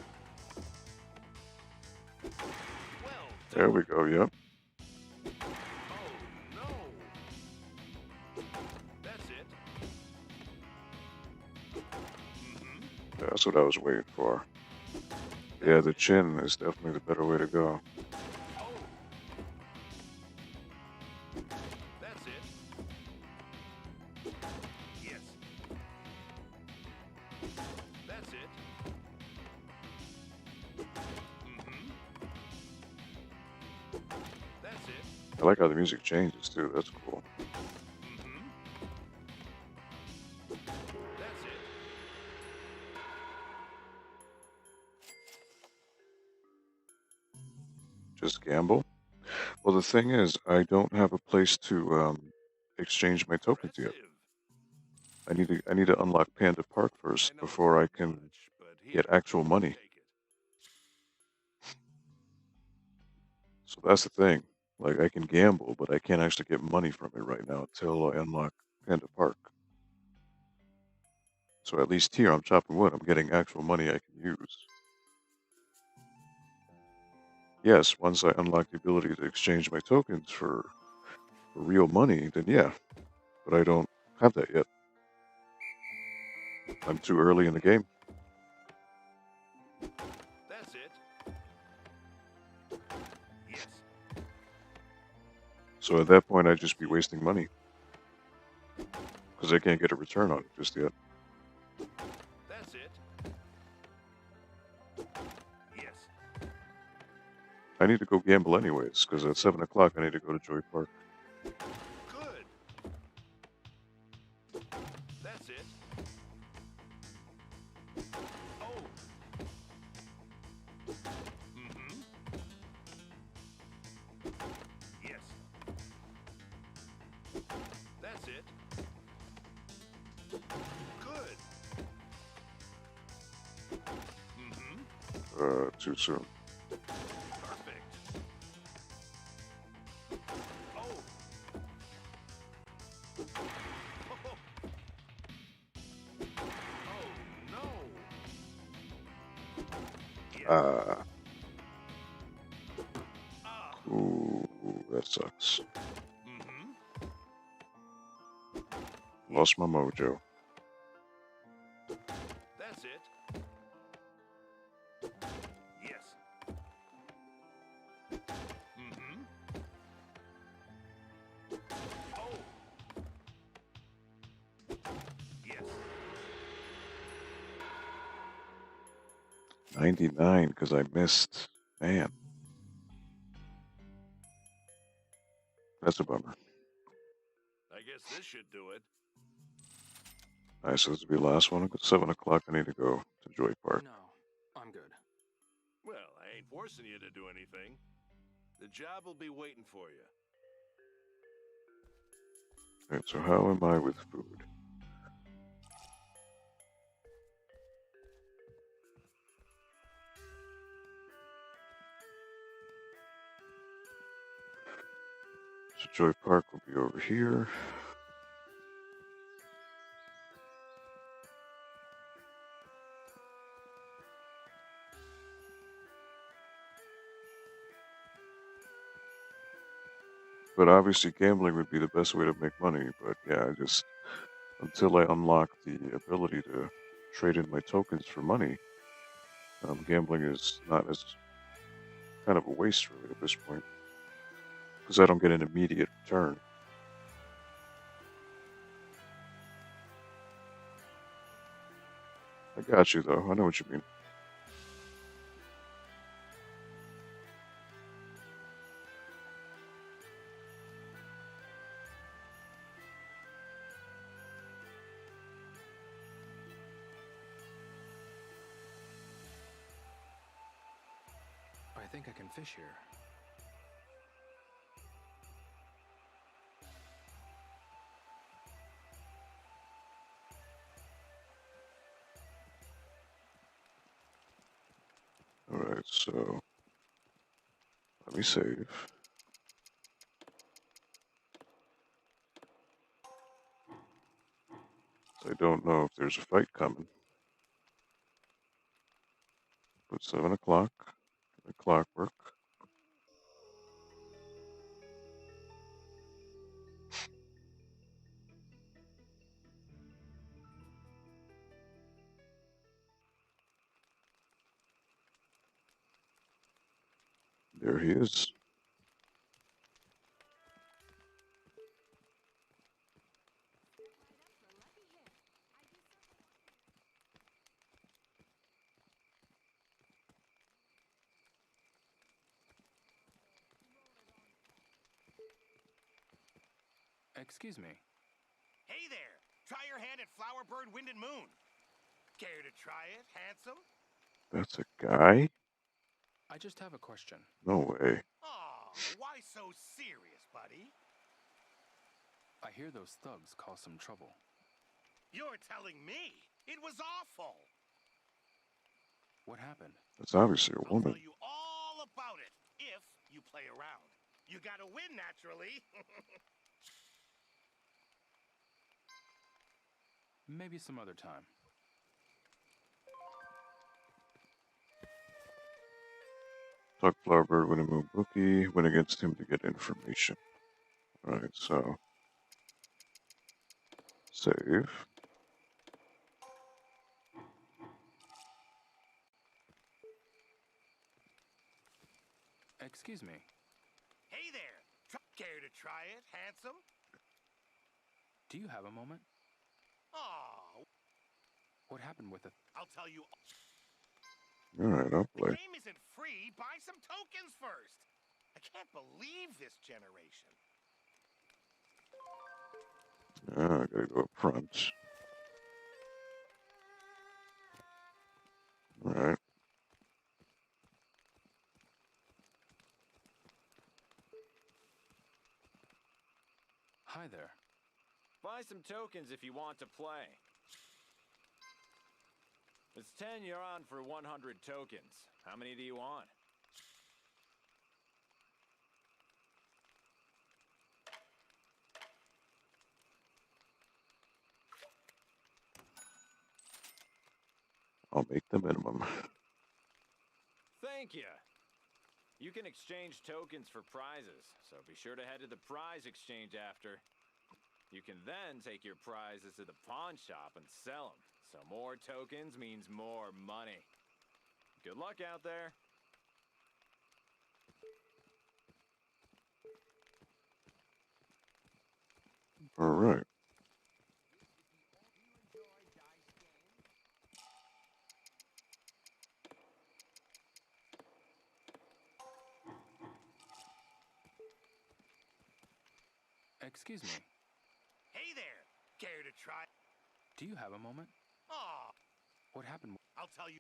Well. There we go, yep. That's it. That's what I was waiting for. Yeah, the chin is definitely the better way to go. That's it. Yes. That's it. That's it. I like how the music changes too, that's cool. That's it. Just gamble? Well, the thing is, I don't have a place to exchange my tokens yet. I need to unlock Panda Park first before I can get actual money. So that's the thing. Like, I can gamble, but I can't actually get money from it right now until I unlock Panda Park. So at least here, I'm chopping wood. I'm getting actual money I can use. Yes, once I unlock the ability to exchange my tokens for real money, then yeah. But I don't have that yet. I'm too early in the game. That's it. Yes. So at that point, I'd just be wasting money. Because I can't get a return on it just yet. That's it. Yes. I need to go gamble anyways, because at 7 o'clock I need to go to Joy Park. Good. That's it. Oh. Yes. That's it. Good. Too soon. Perfect. Oh. Oh no. Ooh, that sucks. Lost my mojo. That's it. Yes. Oh. Yes. 99 because I missed. Man. That's a bummer. I guess this should do it. Alright, so this will be the last one. At 7 o'clock I need to go to Joy Park. No, I'm good. Well, I ain't forcing you to do anything. The job will be waiting for you. Alright, so how am I with food? So Joy Park will be over here. But obviously, gambling would be the best way to make money. But yeah, until I unlock the ability to trade in my tokens for money, gambling is not as kind of a waste really at this point because I don't get an immediate return. I got you though. I know what you mean. I think I can fish here. Alright, so let me save. I don't know if there's a fight coming. But 7 o'clock, the clockwork. There he is. Excuse me. Hey there! Try your hand at Flowerbird, Wind and Moon. Care to try it, handsome? That's a guy? I just have a question. No way. Aw, why so serious, buddy? I hear those thugs caused some trouble. You're telling me it was awful. What happened? That's obviously a I'll woman. tell you all about it if you play around. You gotta win, naturally. Maybe some other time. Talk Flowerbird, win a moon bookie, win against him to get information. Alright, so save. Excuse me. Hey there! Care to try it, handsome? Do you have a moment? Aw. What happened with it? I'll tell you. Alright, I'll The play. game isn't free. Buy some tokens first. I can't believe this generation. I gotta go up front. Alright. Hi there. Buy some tokens if you want to play. It's 10 you're on for 100 tokens. How many do you want? I'll make the minimum. Thank you. You can exchange tokens for prizes, so be sure to head to the prize exchange after. You can then take your prizes to the pawn shop and sell them, so more tokens means more money. Good luck out there. Alright. Excuse me. Hey there! Care to try? Do you have a moment? Aw. What happened? I'll tell you.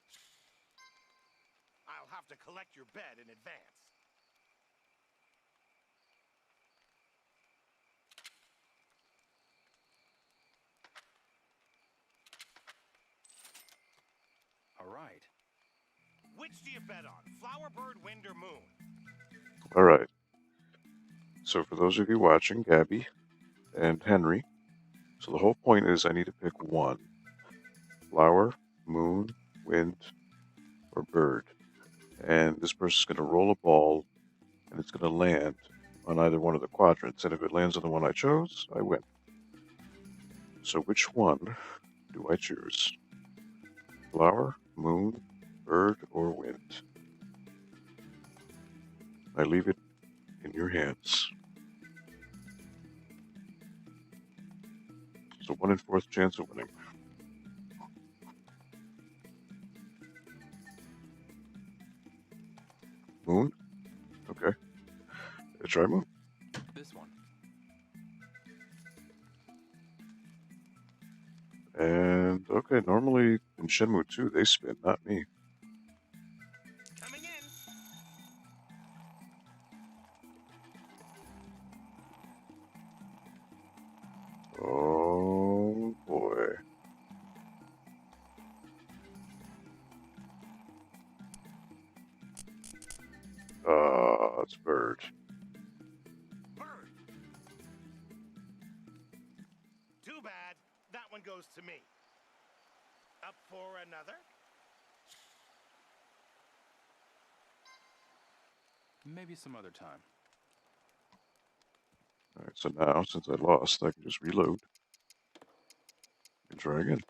I'll have to collect your bet in advance. All right. Which do you bet on? Flowerbird, Wind, or Moon? Alright. So for those of you watching, Gabby and Henry, so the whole point is I need to pick one. Flower, moon, wind, or bird. And this person's going to roll a ball, and it's going to land on either one of the quadrants, and if it lands on the one I chose, I win. So which one do I choose? Flower, moon, bird, or wind? I leave it in your hands. So 1 in 4th chance of winning. Moon? Okay. Let's try moon. This one. And, okay, normally in Shenmue 2, they spin, not me. Coming in. Oh, boy. It's bird. Bird. Too bad. That one goes to me. Up for another? Maybe some other time. Alright, so now, since I lost, I can just reload and try again.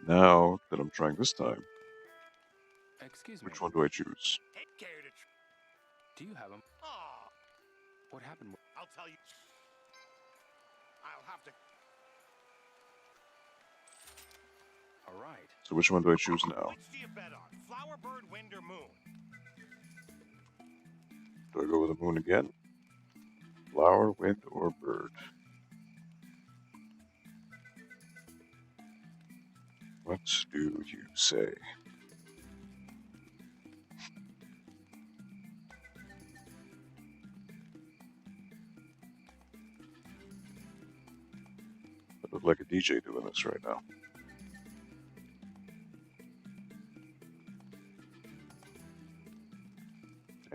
Now that I'm trying this time, Excuse me. which one do I choose? Do you have him? Aw. What happened? I'll tell you. I'll have to. All right. So which one do I choose now? Which do you bet on? Flower, bird, wind, or moon? Do I go with the moon again? Flower, wind, or bird? What do you say? I look like a DJ doing this right now.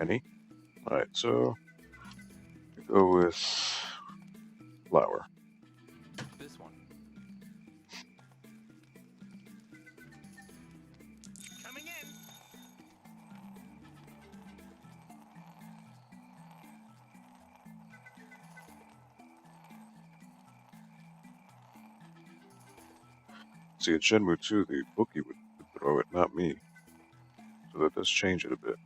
Any? Alright, so we go with flower. This one. Coming in. See, in Shenmue 2, the bookie would throw it, not me. So that does change it a bit.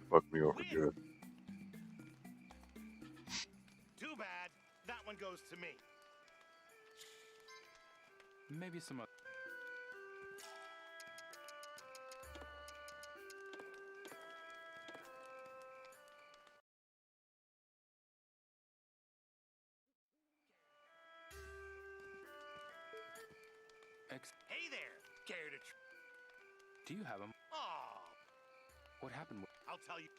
Fucked me over good. Too bad. That one goes to me. Maybe some other. Hey there. Care to? Do you have him? Aw. What happened? I'll tell you.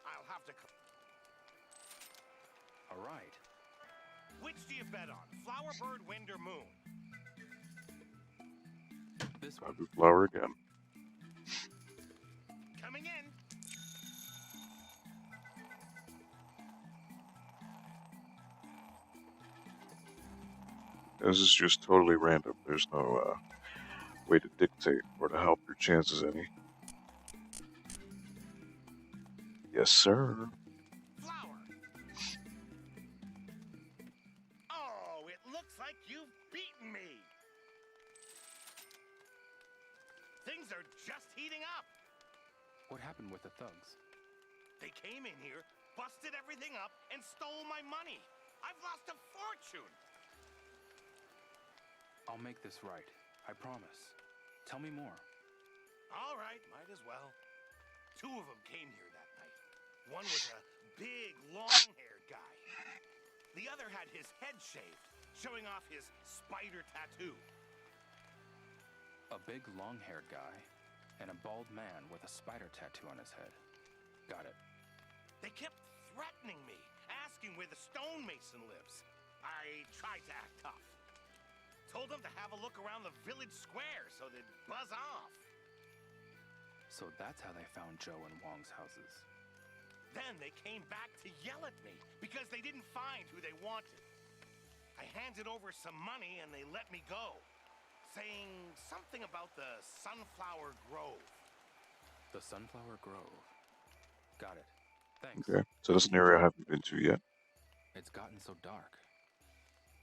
I'll have to. All right. Which do you bet on? Flower, bird, wind, or moon? This one. I'll do flower again. Coming in. This is just totally random. There's no way to dictate or to help your chances any. Yes, sir. Flower. Oh, it looks like you've beaten me. Things are just heating up. What happened with the thugs? They came in here, busted everything up, and stole my money. I've lost a fortune. I'll make this right. I promise. Tell me more. All right, might as well. 2 of them came here that night. One was a big, long-haired guy. The other had his head shaved, showing off his spider tattoo. A big, long-haired guy and a bald man with a spider tattoo on his head. Got it. They kept threatening me, asking where the stonemason lives. I tried to act tough. Told them to have a look around the village square so they'd buzz off. So that's how they found Joe and Wong's houses. Then they came back to yell at me because they didn't find who they wanted. I handed over some money and they let me go, saying something about the Sunflower Grove. The Sunflower Grove. Got it. Thanks. Okay, so that's an area I haven't been to yet. It's gotten so dark.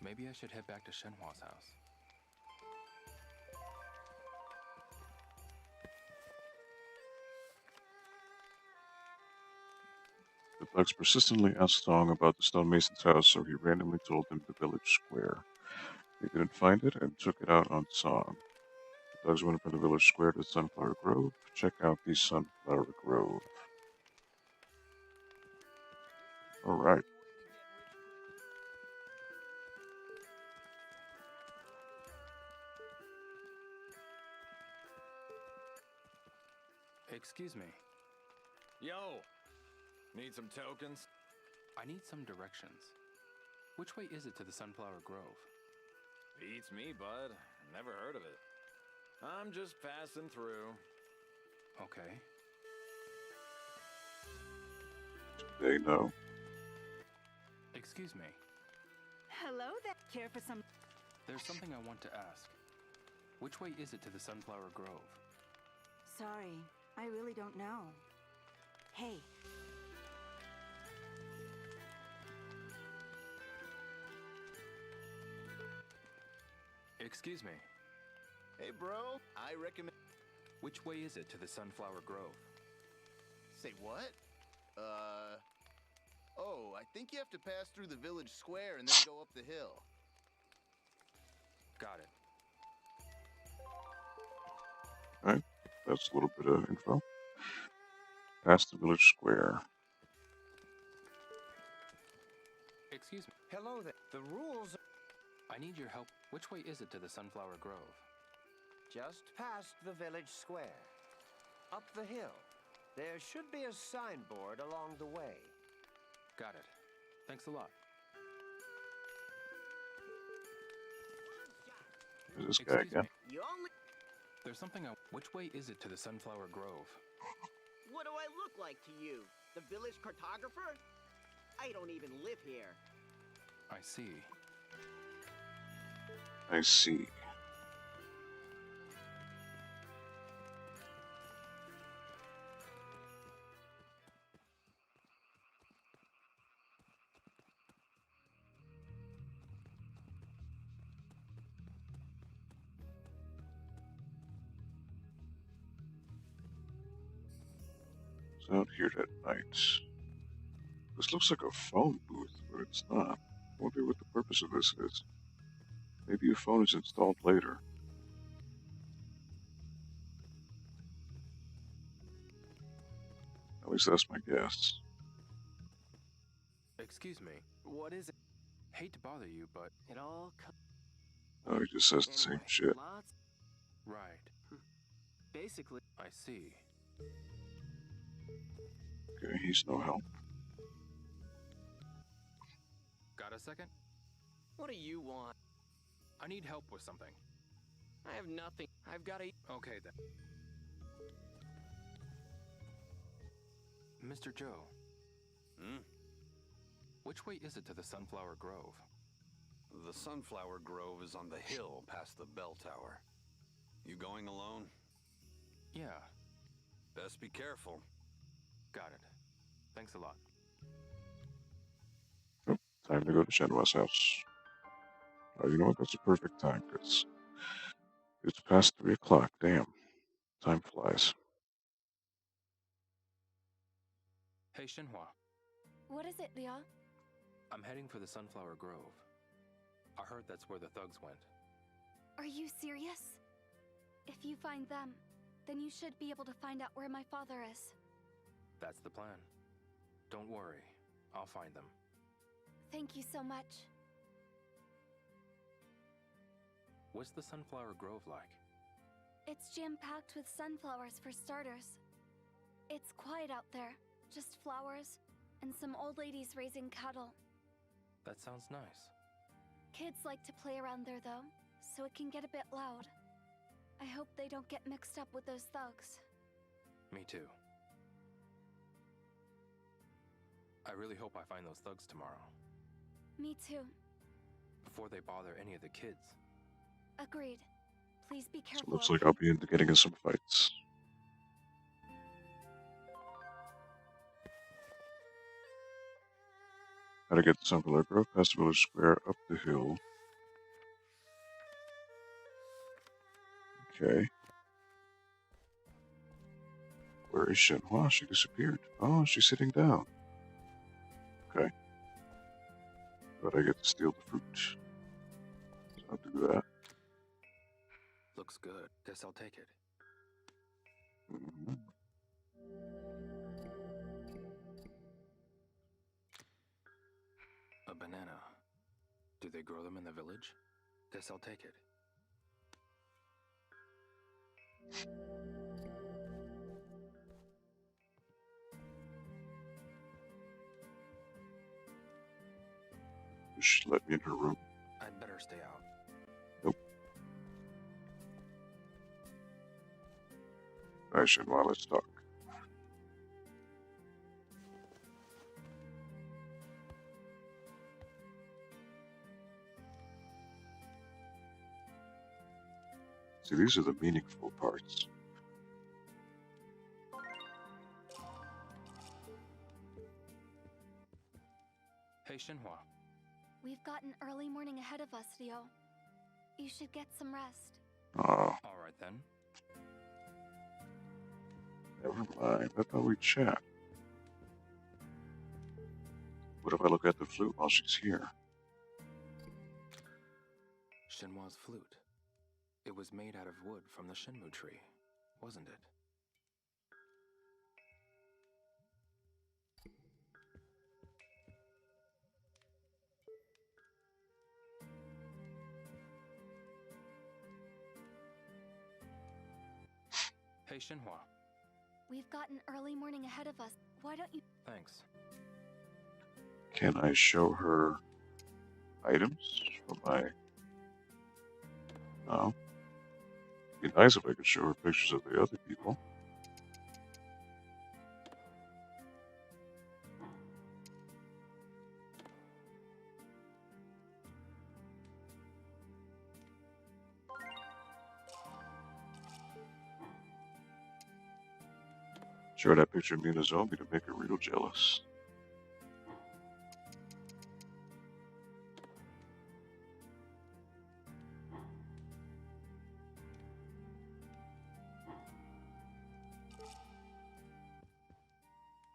Maybe I should head back to Shenhua's house. The thugs persistently asked Song about the stonemason's house, so he randomly told them the village square. They didn't find it and took it out on Song. The thugs went from the village square to the Sunflower Grove. Check out the Sunflower Grove. Alright. Excuse me. Yo! Need some tokens? I need some directions. Which way is it to the Sunflower Grove? Beats me, bud. Never heard of it. I'm just passing through. Okay. They know. Excuse me. Hello there. Care for some... There's something I want to ask. Which way is it to the Sunflower Grove? Sorry, I really don't know. Hey. Excuse me. Hey, bro. I recommend... Which way is it to the Sunflower Grove? Say what? Oh, I think you have to pass through the village square and then go up the hill. Got it. Alright, that's a little bit of info. Past the village square. Excuse me. Hello there. The rules... I need your help. Which way is it to the Sunflower Grove? Just past the village square. Up the hill. There should be a signboard along the way. Got it. Thanks a lot. Who's this guy again? There's something I... Which way is it to the Sunflower Grove? What do I look like to you? The village cartographer? I don't even live here. I see. I see. It's out here at night. This looks like a phone booth, but it's not. I wonder what the purpose of this is. Maybe a phone is installed later. At least that's my guess. Excuse me. What is it? Hate to bother you, but... It all... Oh, he just says the same shit. Right. Basically... I see. Okay, he's no help. Got a second? What do you want? I need help with something. I have nothing. I've got a... Okay, then. Mr. Joe. Which way is it to the Sunflower Grove? The Sunflower Grove is on the hill past the bell tower. You going alone? Yeah. Best be careful. Got it. Thanks a lot. Oh, time to go to Shenhua's house. Oh, you know what? That's a perfect time, because it's past 3 o'clock. Damn. Time flies. Hey, Shenhua. What is it, Leon? I'm heading for the Sunflower Grove. I heard that's where the thugs went. Are you serious? If you find them, then you should be able to find out where my father is. That's the plan. Don't worry. I'll find them. Thank you so much. What's the Sunflower Grove like? It's jam-packed with sunflowers for starters. It's quiet out there. Just flowers and some old ladies raising cattle. That sounds nice. Kids like to play around there though, so it can get a bit loud. I hope they don't get mixed up with those thugs. Me too. I really hope I find those thugs tomorrow, Me too. before they bother any of the kids. Agreed. Please be So careful. looks like okay? I'll be getting in some fights. How to get to Sunflower Grove, past the village square, up the hill. Okay. Where is Shenhua? She disappeared. Oh, she's sitting down. Okay. But I get to steal the fruit. So I'll do that. Looks good. Guess I'll take it. Mm-hmm. A banana. Do they grow them in the village? Guess I'll take it. She let me in her room. I'd better stay out. Nope. Alright, Shenhua, let's talk. See, these are the meaningful parts. Hey, Shenhua. We've got an early morning ahead of us, Ryo. You should get some rest. Oh, All right, then. never mind. I thought we'd chat. What if I look at the flute while she's here? Shenhua's flute. It was made out of wood from the Shenmue tree, wasn't it? Hey, Shenhua. We've got an early morning ahead of us. Why don't you... Thanks. Can I show her items from my... No. It'd be nice if I could show her pictures of the other people. Show her that picture of me and a zombie to make her real jealous.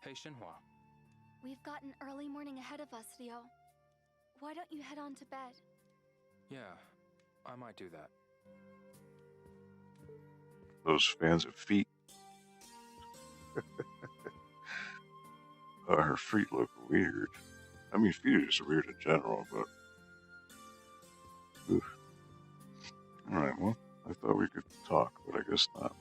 Hey, Shenhua. We've got an early morning ahead of us, Ryo. Why don't you head on to bed? Yeah, I might do that. Those fans of feet. Her feet look weird. I mean, feet are just weird in general, but... Oof. Alright, well, I thought we could talk, but I guess not.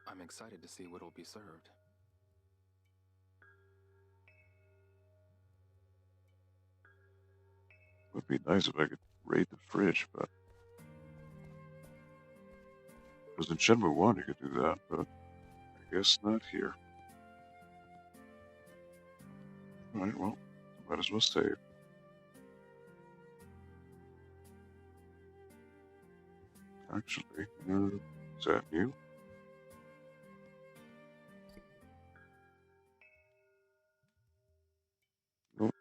I'm excited to see what'll be served. Would be nice if I could raid the fridge, but... Because in Shenmue 1 you could do that, but I guess not here. Alright, well, might as well save. Actually, is that you? Nope.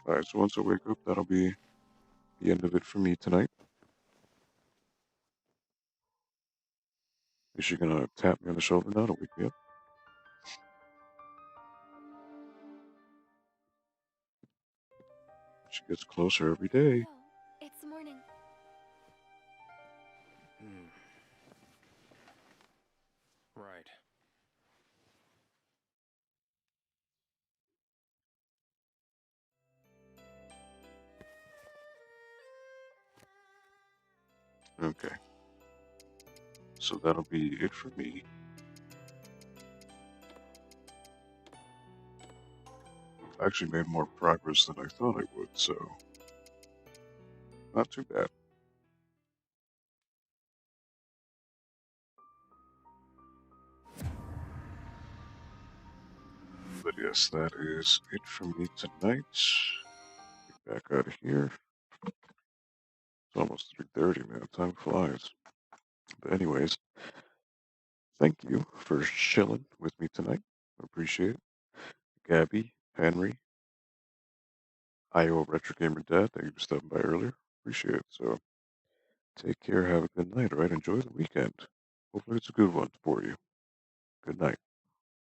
Alright, so once I wake up, that'll be the end of it for me tonight. Is she gonna tap me on the shoulder now to wake me up? She gets closer every day. Ryo, it's morning. Right. Okay. So that'll be it for me. I actually made more progress than I thought I would, so not too bad. But yes, that is it for me tonight. Get back out of here. It's almost 3:30, man. Time flies. But anyways, thank you for chilling with me tonight. I appreciate it. Gabby, Henry, IO Retro Gamer Dad, thank you for stopping by earlier. Appreciate it. So take care. Have a good night. All right. Enjoy the weekend. Hopefully it's a good one for you. Good night.